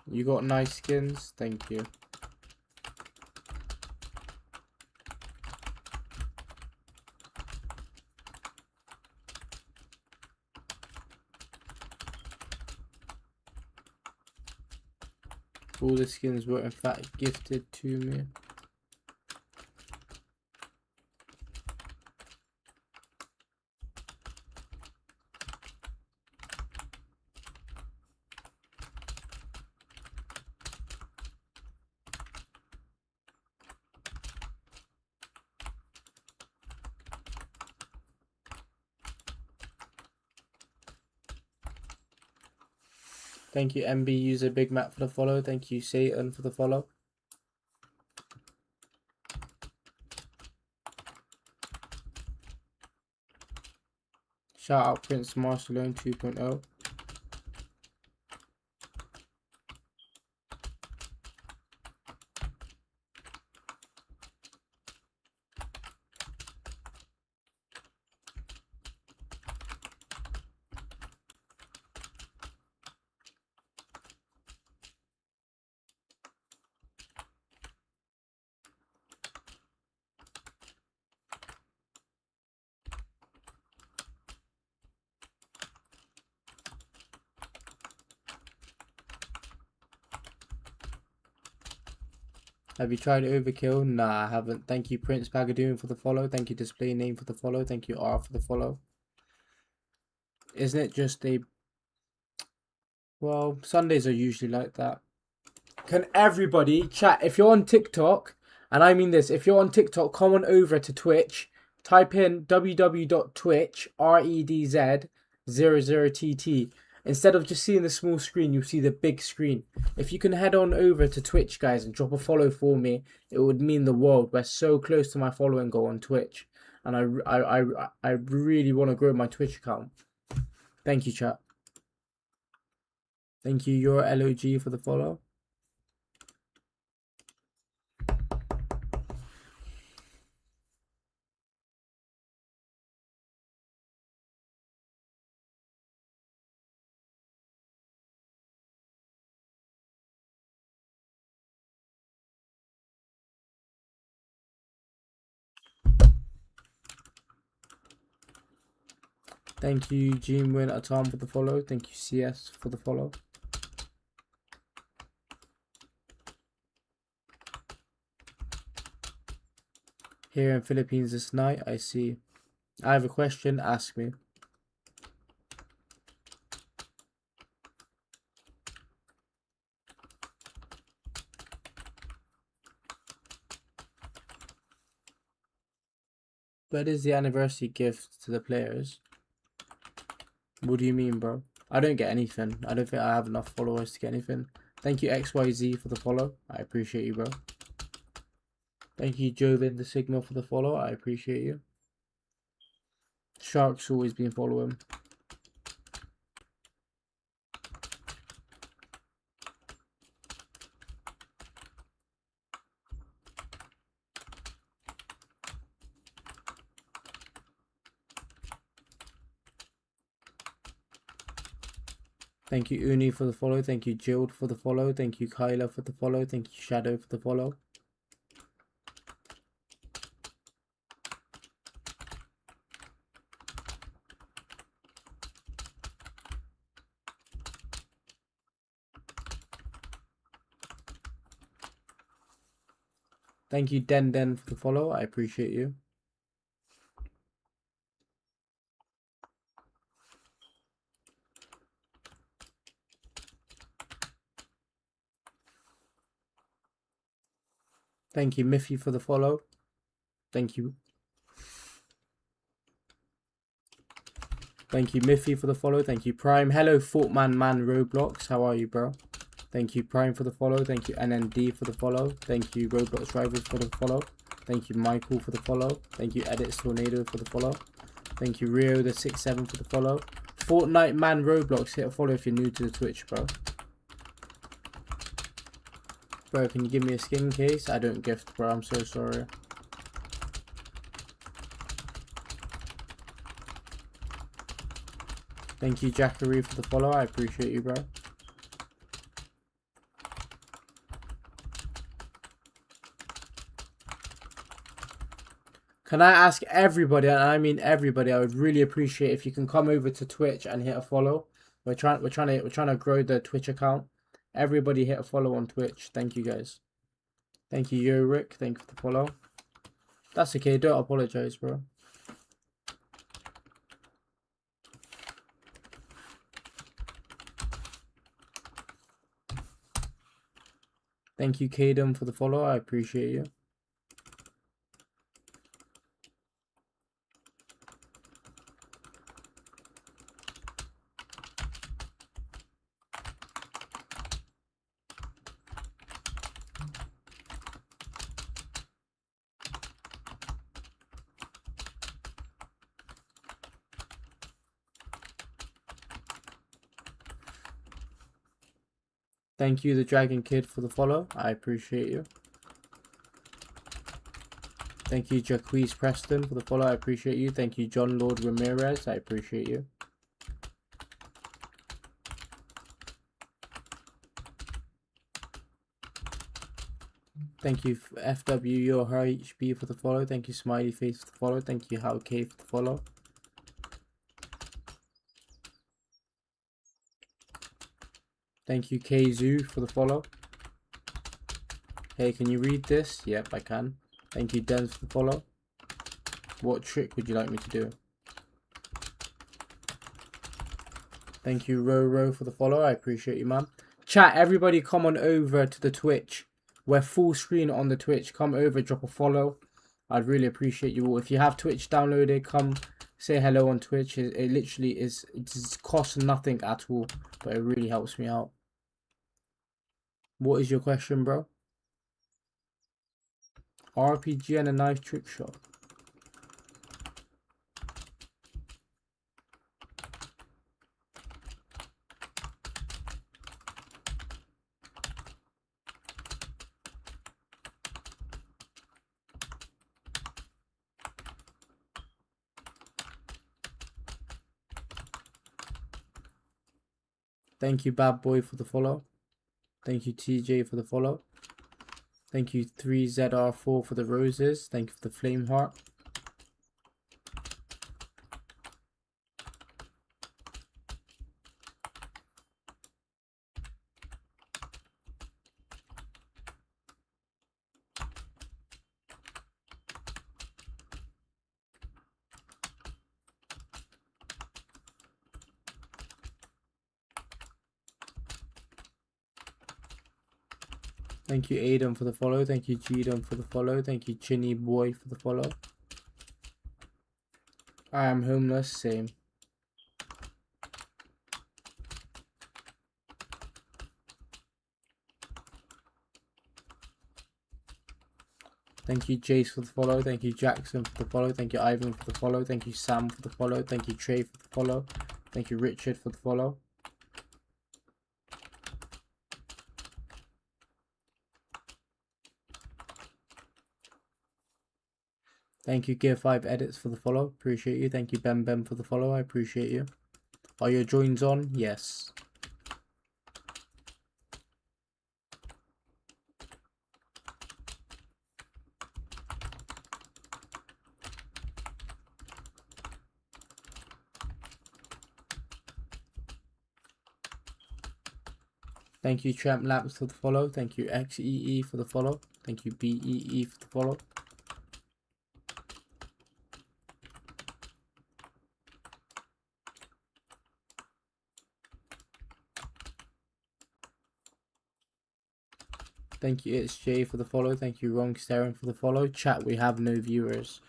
You got nice skins. Thank you. All the skins were in fact gifted to me. Thank you, MB user Big Mac for the follow. Thank you, Satan, for the follow. Shout out Prince Marcelone 2.0. Have you tried Overkill? Nah, I haven't. Thank you, Prince Pagadoon, for the follow. Thank you, Display Name, for the follow. Thank you, R, for the follow. Isn't it just a... Well, Sundays are usually like that. Can everybody chat? If you're on TikTok, and I mean this, if you're on TikTok, come on over to Twitch. Type in www.twitch, REDZ00TT. Instead of just seeing the small screen, you'll see the big screen. If you can head on over to Twitch, guys, and drop a follow for me, it would mean the world. We're so close to my following goal on Twitch. And I really want to grow my Twitch account. Thank you, chat. Thank you, your LOG, for the follow. Thank you, Gene Win Atom, for the follow. Thank you, CS, for the follow. Here in Philippines this night, I see. I have a question, ask me. What is the anniversary gift to the players? What do you mean, bro? I don't get anything. I don't think I have enough followers to get anything. Thank you, XYZ, for the follow. I appreciate you, bro. Thank you, Jovin the Signal, for the follow. I appreciate you. Shark's always been following. Thank you, Uni, for the follow. Thank you, Jill, for the follow. Thank you, Kyla, for the follow. Thank you, Shadow, for the follow. Thank you, Den, for the follow. I appreciate you. Thank you, Miffy, for the follow. Thank you. Thank you, Miffy, for the follow. Thank you, Prime. Hello, Fortman Man Roblox. How are you, bro? Thank you, Prime, for the follow. Thank you, NND, for the follow. Thank you, Roblox Rivals, for the follow. Thank you, Michael, for the follow. Thank you, Edits Tornado, for the follow. Thank you, Rio the 67, for the follow. Fortnite Man Roblox, hit a follow if you're new to the Twitch, bro. Bro, can you give me a skin case? I don't gift, bro. I'm so sorry. Thank you, Jackaroo, for the follow. I appreciate you, bro. Can I ask everybody, and I mean everybody, I would really appreciate if you can come over to Twitch and hit a follow. We're trying to grow the Twitch account. Everybody hit a follow on Twitch. Thank you guys. Thank you, Yo Rick. Thank you for the follow. That's okay. Don't apologize, bro. Thank you, Kadem, for the follow. I appreciate you. Thank you, the Dragon Kid, for the follow. I appreciate you. Thank you, Jaquez Preston, for the follow. I appreciate you. Thank you, John Lord Ramirez. I appreciate you. Thank you, FW Your HB, for the follow. Thank you, Smiley Face, for the follow. Thank you, How K, for the follow. Thank you, KZoo, for the follow. Hey, can you read this? Yep, I can. Thank you, Denz, for the follow. What trick would you like me to do? Thank you, Ro, for the follow. I appreciate you, man. Chat, everybody come on over to the Twitch. We're full screen on the Twitch. Come over, drop a follow. I'd really appreciate you all. If you have Twitch downloaded, come say hello on Twitch. It literally is, it costs nothing at all, but it really helps me out. What is your question, bro? RPG and a knife trick shot. Thank you, Bad Boy, for the follow. Thank you, TJ, for the follow. Thank you, 3ZR4, for the roses. Thank you for the flame heart. Thank you, Aiden, for the follow. Thank you, Gdom, for the follow. Thank you, Chinny Boy, for the follow. I am homeless, same. Thank you, Jace, for the follow. Thank you, Jackson, for the follow. Thank you, Ivan, for the follow. Thank you, Sam, for the follow. Thank you, Trey, for the follow. Thank you, Richard, for the follow. Thank you, Gear 5 Edits, for the follow. Appreciate you. Thank you, Ben, for the follow. I appreciate you. Are your joins on? Yes. Thank you, Tramp Laps, for the follow. Thank you, XEE, for the follow. Thank you, BEE, for the follow. Thank you, It's Jay, for the follow. Thank you, Wrong Staring, for the follow. Chat, we have no viewers.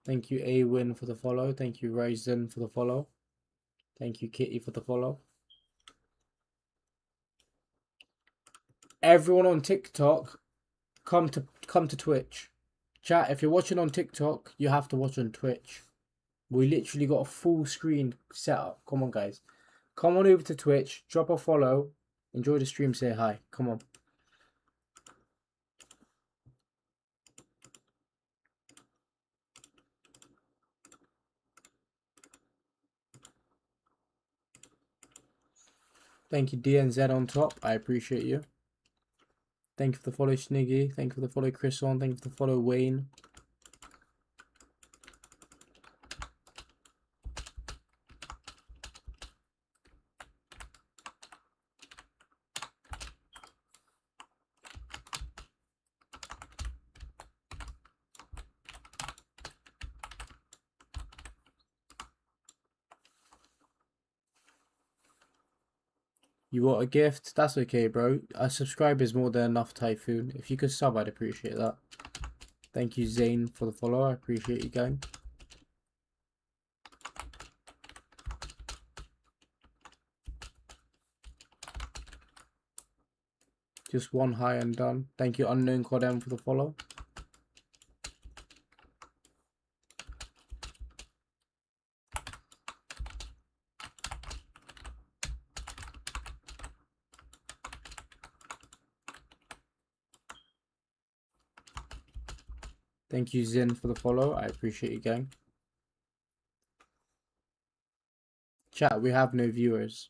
Thank you, A-Win, for the follow. Thank you, Ryzen, for the follow. Thank you, Kitty, for the follow. Everyone on TikTok, come to Twitch. Chat, if you're watching on TikTok, you have to watch on Twitch. We literally got a full screen set up. Come on, guys. Come on over to Twitch, drop a follow, enjoy the stream, say hi. Come on. Thank you, DNZ on top. I appreciate you. Thank you for the follow, Sniggy. Thank you for the follow, Chris on. Thank you for the follow, Wayne. You want a gift? That's okay, bro. A subscribe is more than enough, Typhoon. If you could sub, I'd appreciate that. Thank you, Zane, for the follow. I appreciate you, gang. Just one high and done. Thank you, Unknown Codem, for the follow. Thank you, Zin, for the follow. I appreciate you, gang. Chat, we have no viewers.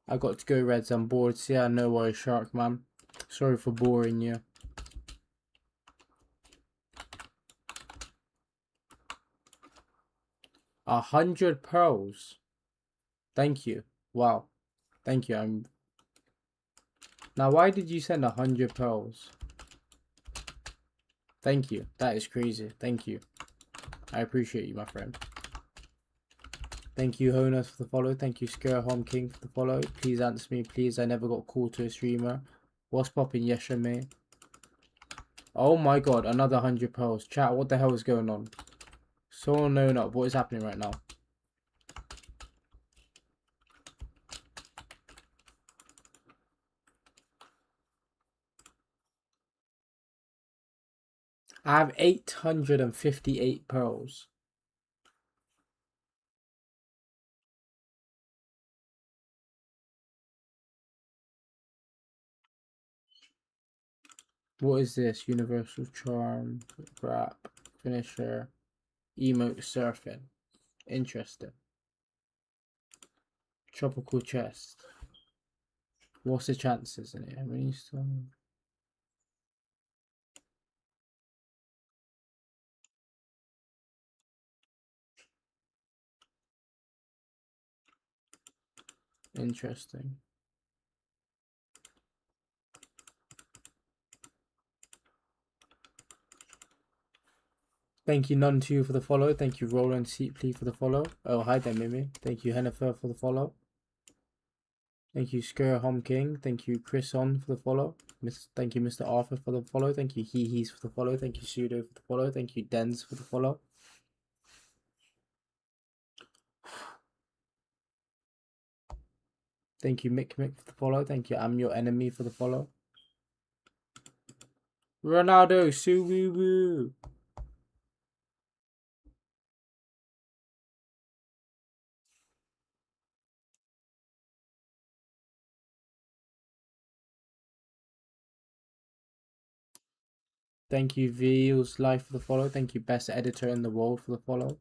I got to go, Redz. I'm bored. See, yeah, no worries, Shark, man. Sorry for boring you. $100 pearls. Thank you. Wow. Thank you. Now, why did you send 100 pearls? Thank you. That is crazy. Thank you. I appreciate you, my friend. Thank you, Honus, for the follow. Thank you, Scare Home King, for the follow. Please answer me, please. I never got called to a streamer. What's popping, Yesha, mate? Oh my god, another 100 pearls. Chat, what the hell is going on? So known up. What is happening right now? I have 858 pearls. What is this? Universal Charm, Grab, Finisher, Emote Surfing. Interesting. Tropical Chest. What's the chances in it? Interesting. Thank you, None2 for the follow. Thank you, Roland Seapley for the follow. Oh, hi there, Mimi. Thank you, Hennifer, for the follow. Thank you, Skur Hom King. Thank you, Chris On for the follow. Thank you, Mr. Arthur for the follow. Thank you, He's for the follow. Thank you, Pseudo for the follow. Thank you, Dens for the follow. Thank you, Mick for the follow. Thank you, I'm Your Enemy for the follow. Ronaldo, Su Woo Woo. Thank you, Veals Life for the follow. Thank you, Best Editor in the World for the follow.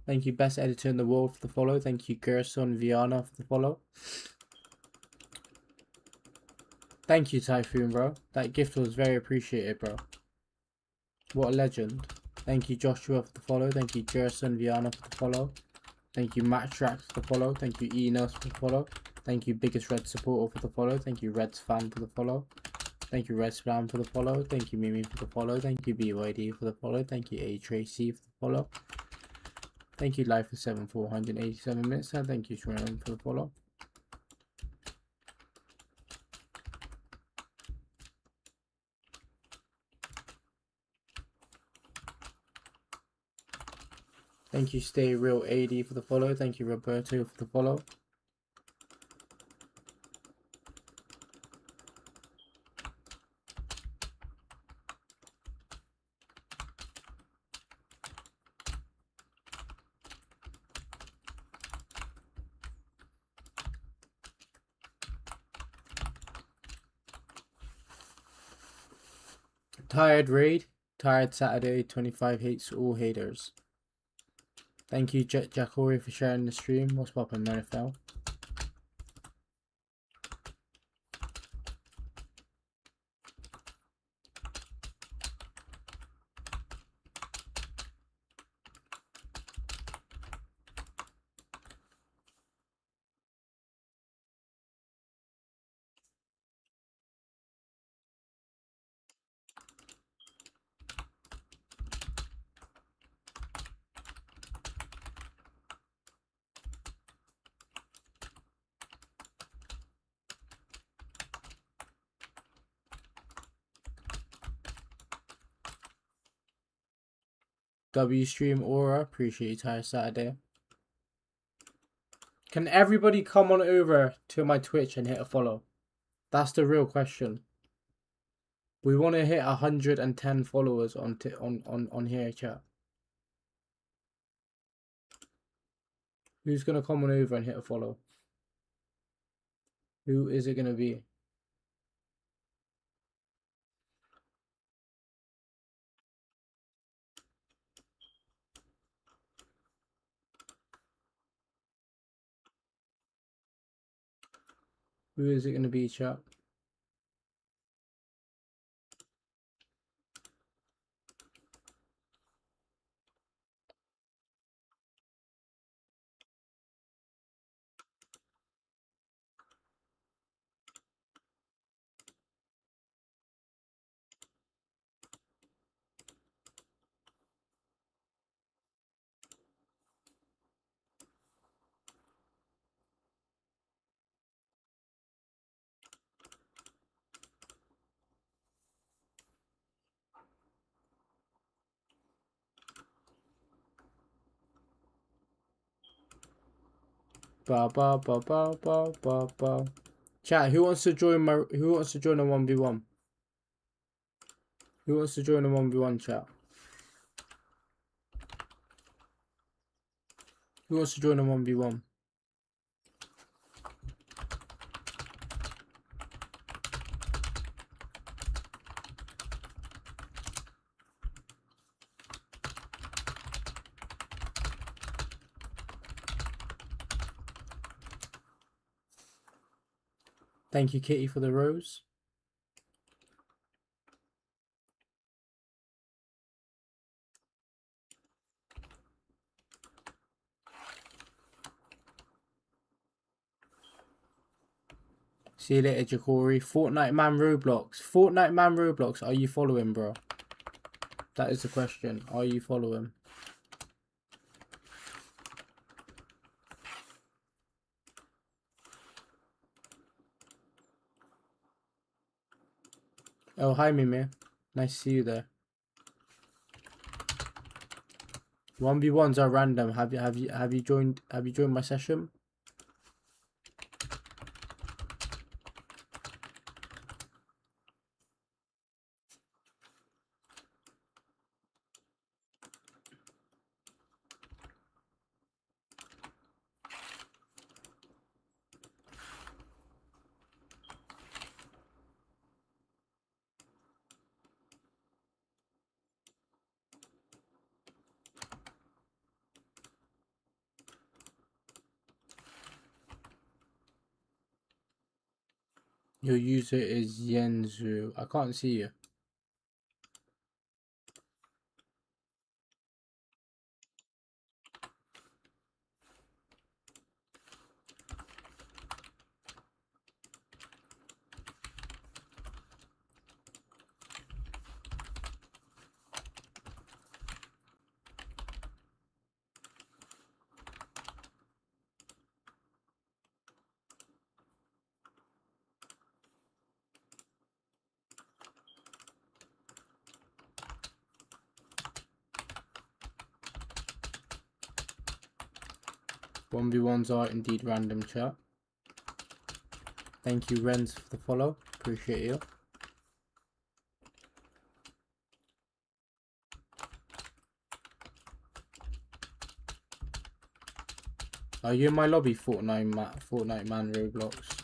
Thank you, Best Editor in the World for the follow. Thank you, Gerson Viana for the follow. Thank you, Typhoon, bro. That gift was very appreciated, bro. What a legend. Thank you, Joshua, for the follow. Thank you, Gerson Viana, for the follow. Thank you, Matt Trax, for the follow. Thank you, Enos, for the follow. Thank you, Biggest Red Supporter, for the follow. Thank you, Redz Fan, for the follow. Thank you, Red Spam, for the follow. Thank you, Mimi, for the follow. Thank you, BYD, for the follow. Thank you, A Tracy, for the follow. Thank you, Life for 487 minutes. And thank you, Shriram, for the follow. Thank you, Stay Real AD for the follow. Thank you, Roberto, for the follow. Tired raid. Tired Saturday. 25 hates all haters. Thank you, Jackori, for sharing the stream. What's poppin', NFL? W stream Aura, appreciate you, Tired Saturday. Can everybody come on over to my Twitch and hit a follow? That's the real question. We want to hit 110 followers on here, chat. Who's gonna come on over and hit a follow? Who is it gonna be? Who is it gonna be, chat? Ba ba ba ba ba ba ba. Chat, who wants to join a 1v1? Who wants to join a 1v1, chat? Who wants to join a 1v1? Thank you, Kitty, for the rose. See you later, Jacory. Fortnite man Roblox. Fortnite man Roblox. Are you following, bro? That is the question. Are you following? Oh, hi, Mimi. Nice to see you there. 1v1s are random. Have you joined my session? Your user is Yenzu. I can't see you. One v ones are indeed random, chat. Thank you, Redz, for the follow. Appreciate you. Are you in my lobby, Fortnite man Roblox?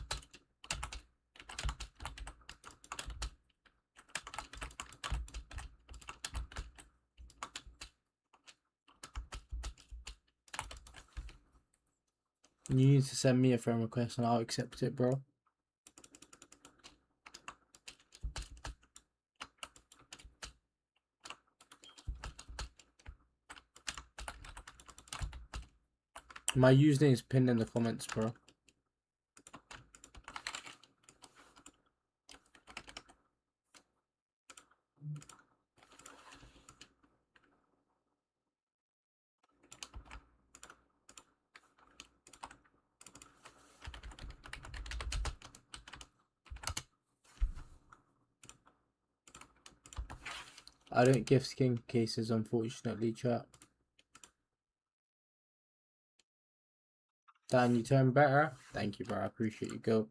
You need to send me a friend request and I'll accept it, bro. My username is pinned in the comments, bro. I don't gift skin cases, unfortunately, chat. Dan, you turn better. Thank you, bro. I appreciate you, go.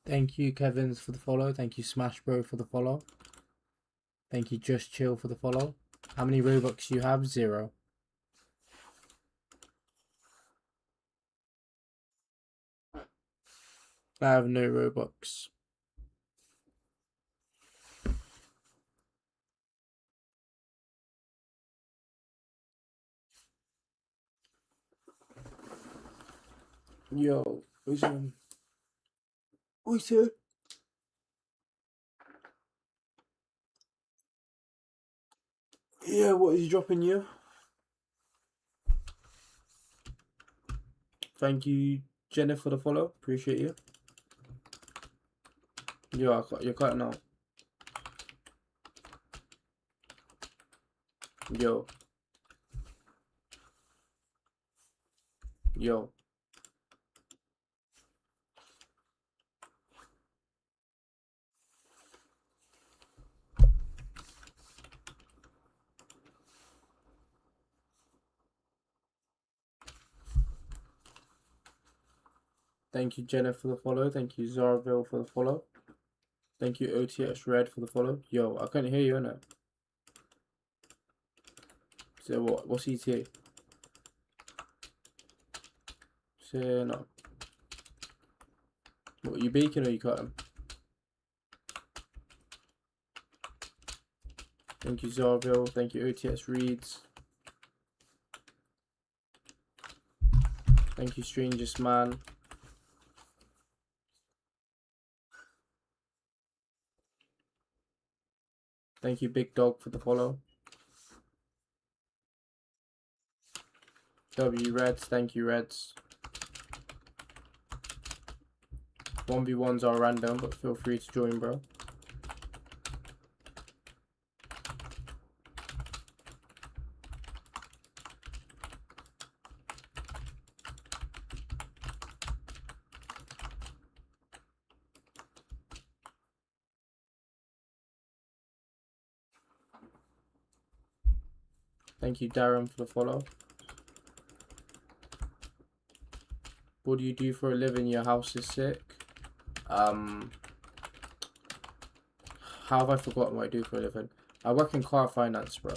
Thank you, Kevins, for the follow. Thank you, Smash Bro, for the follow. Thank you, Just Chill, for the follow. How many Robux you have? 0. I have no Robux. Yo, who's on? Who's here? Yeah, what is he dropping you? Thank you, Jenna, for the follow. Appreciate you. Yo, you're cutting out. Yo. Yo. Thank you, Jenna, for the follow. Thank you, Zarville, for the follow. Thank you, OTX Red, for the follow. Yo, I couldn't hear you, innit? So what? What's ETA? Say no. What, you baking or you cutting? Thank you, Zarville. Thank you, OTS Reads. Thank you, Strangest Man. Thank you, Big Dog, for the follow. W Redz. Thank you, Redz. 1v1s are random, but feel free to join, bro. Thank you, Darren, for the follow. What do you do for a living? Your house is sick. How have I forgotten what I do for a living? I work in car finance, bro.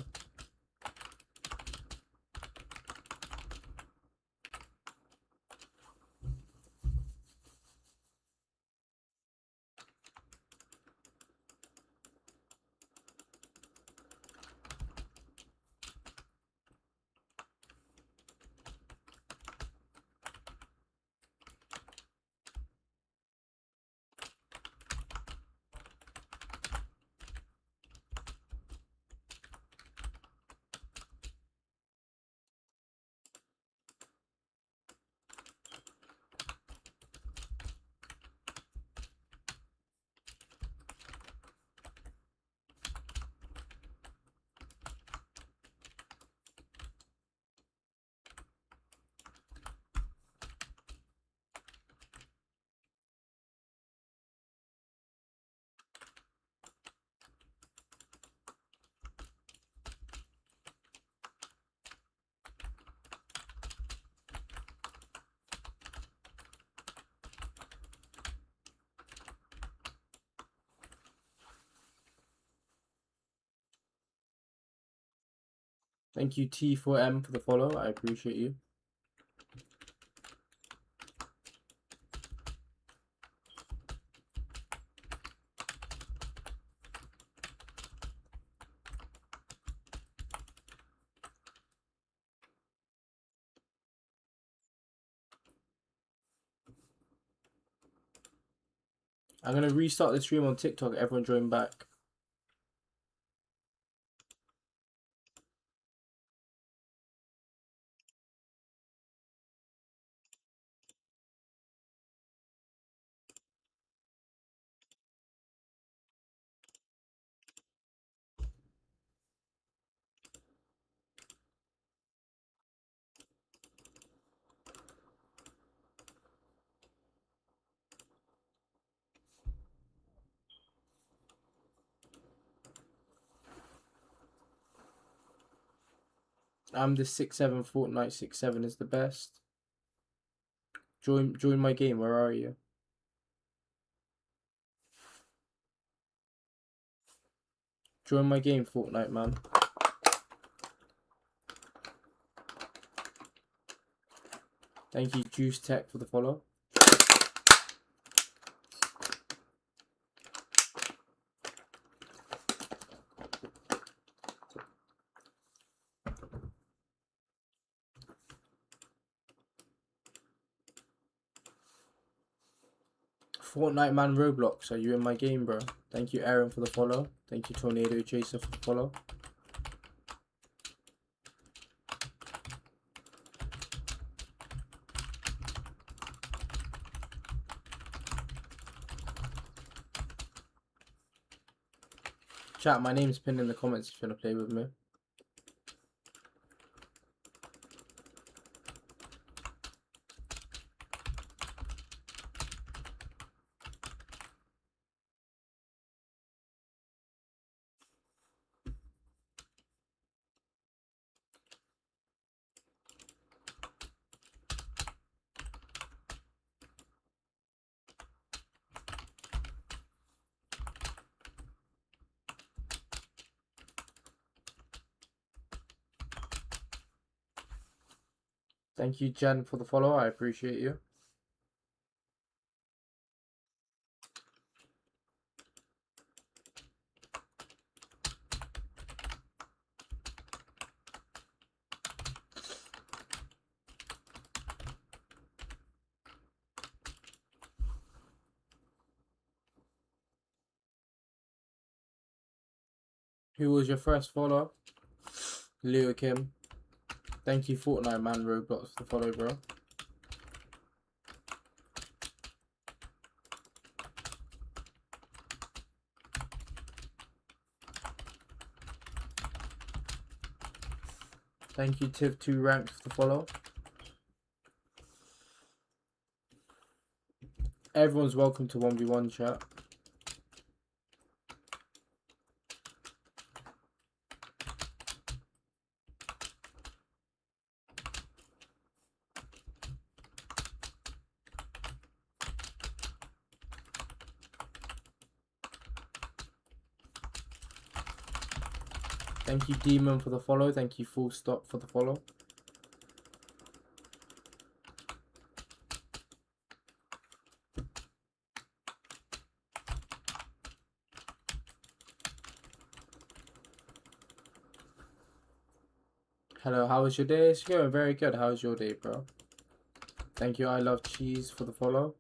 Thank you T4M for the follow. I appreciate you. I'm going to restart the stream on TikTok. Everyone join back. I'm the 6'7", Fortnite 6'7" is the best. Join my game. Where are you? Join my game, Fortnite, man. Thank you, Juice Tech, for the follow. Fortnite man Roblox, are you in my game, bro? Thank you, Aaron, for the follow. Thank you, Tornado Chaser, for the follow. Chat, my name's pinned in the comments if you want to play with me. Thank you, Jen, for the follow. I appreciate you. Who was your first follow? Leo Kim. Thank you, Fortnite man Roblox, for the follow, bro. Thank you, Tiv2 Rank, for the follow. Everyone's welcome to 1v1 chat. Thank you, Demon, for the follow. Thank you, Full Stop, for the follow. Hello, how was your day? It's going very good. How's your day, bro? Thank you, I Love Cheese, for the follow.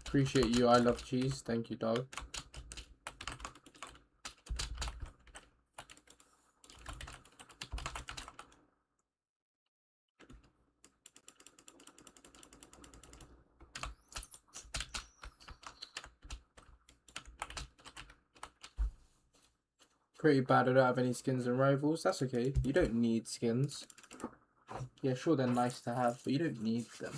Appreciate you, I Love Cheese. Thank you, dog. Pretty bad. I don't have any skins and rivals. That's okay. You don't need skins. Yeah, sure, they're nice to have, but you don't need them.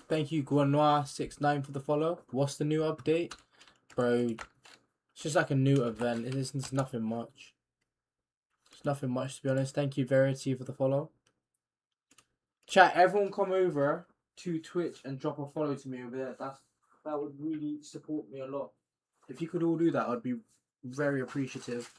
Thank you, Guanois69 for the follow. What's the new update? Bro, it's just like a new event. It's nothing much. It's nothing much, to be honest. Thank you, Verity, for the follow. Chat, everyone come over to Twitch and drop a follow to me over there. That would really support me a lot. If you could all do that, I'd be very appreciative.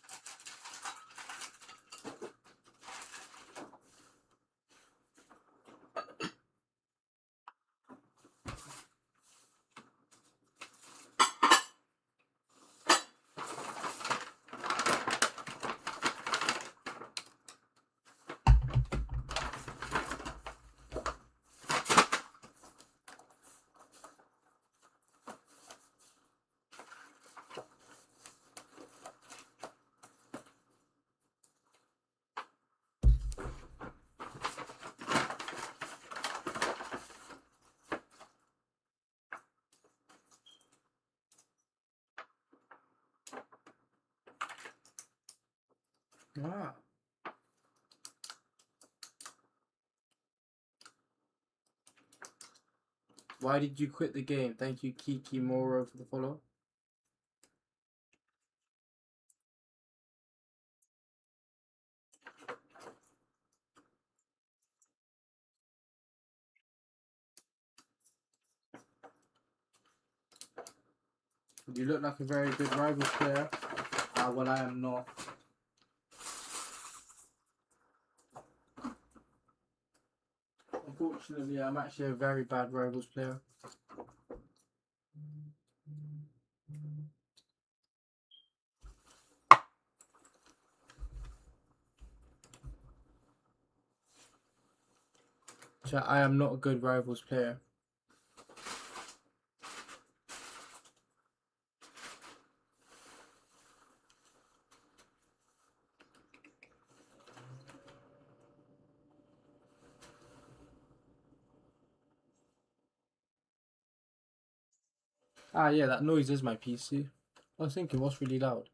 Ah. Why did you quit the game? Thank you, Kiki Moro, for the follow. You look like a very good rival player. Well, I am not. Unfortunately, I'm actually a very bad rivals player. So I am not a good rivals player. Ah, yeah, that noise is my PC. I was thinking, what's really loud?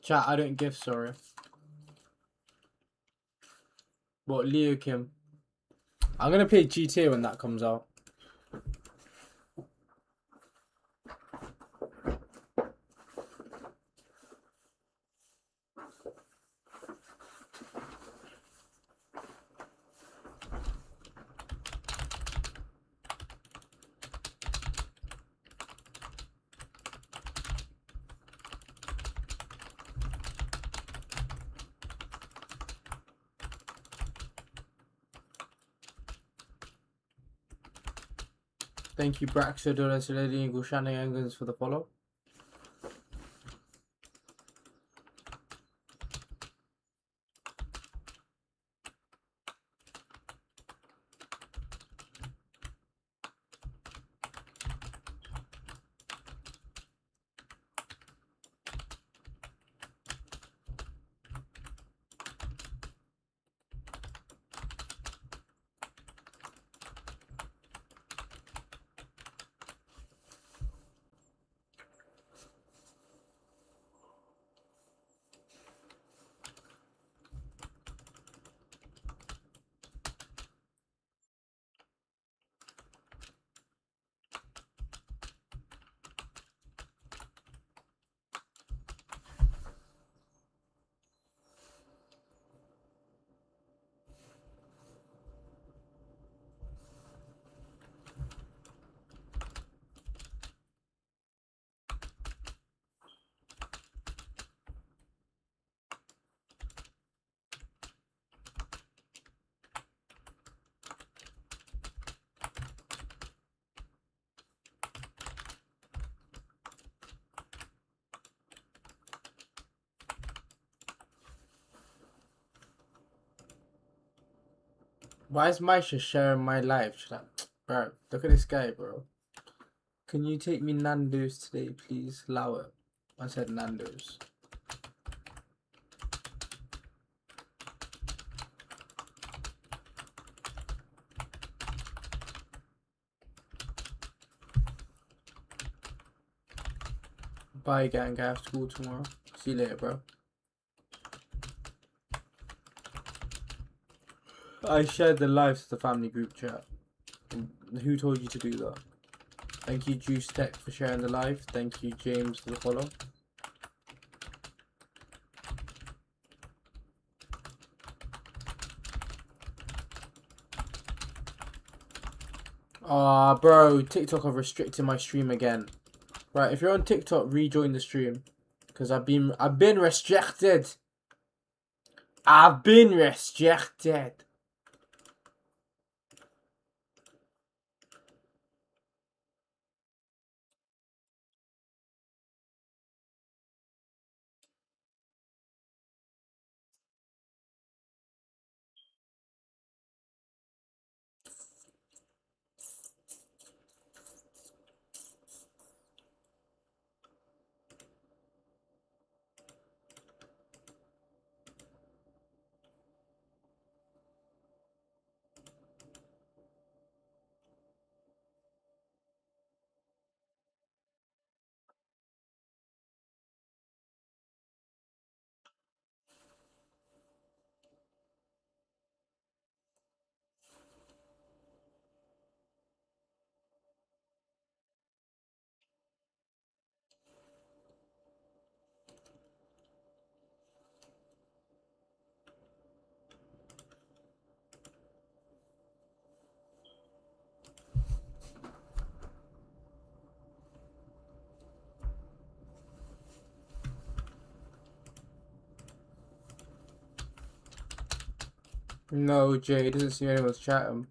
Chat, I don't give, sorry. What, Leo Kim? I'm gonna play GTA when that comes out. Thank you, Braxo Dolesoledi and Gushani Angans for the follow. Why is Maisha sharing my life? Bro, look at this guy, bro. Can you take me Nando's today, please? Allow it. I said Nando's. Bye, gang. I have school tomorrow. See you later, bro. I shared the live to the family group chat. Who told you to do that? Thank you, Juice Tech, for sharing the live. Thank you, James, for the follow. Ah, bro, TikTok are restricting my stream again. Right, if you're on TikTok, rejoin the stream, because I've been restricted. I've been restricted. No, Jay, doesn't seem anyone's chatting.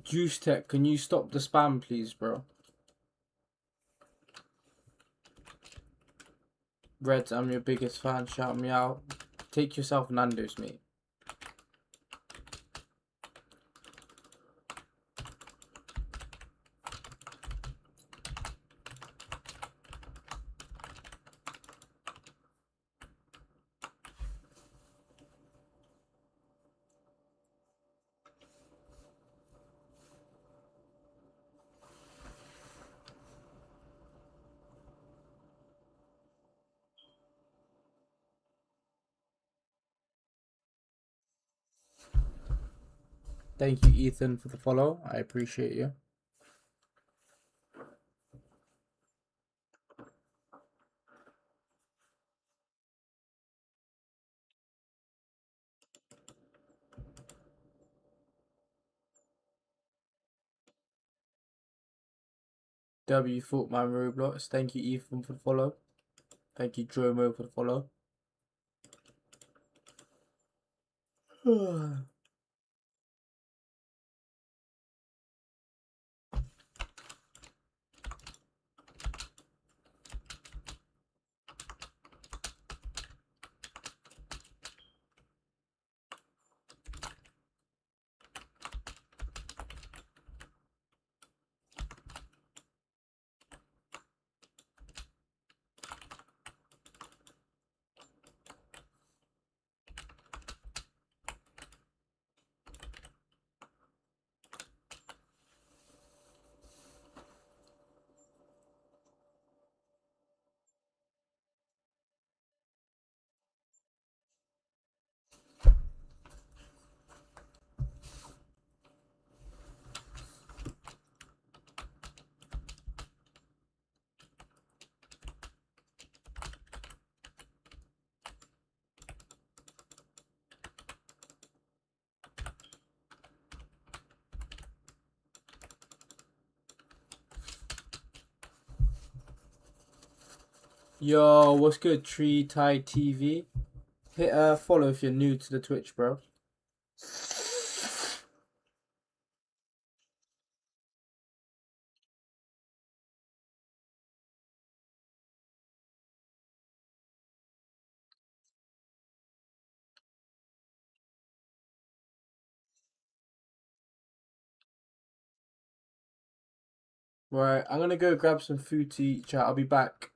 Juice Tech, can you stop the spam, please, bro? Redz, I'm your biggest fan. Shout me out. Take yourself Nando's, mate. Thank you, Ethan, for the follow. I appreciate you. W Footman Roblox. Thank you, Ethan, for the follow. Thank you, Dromo, for the follow. Yo, what's good, Tree Tie TV? Hit follow if you're new to the Twitch, bro. Right, I'm gonna go grab some food to eat, chat. I'll be back.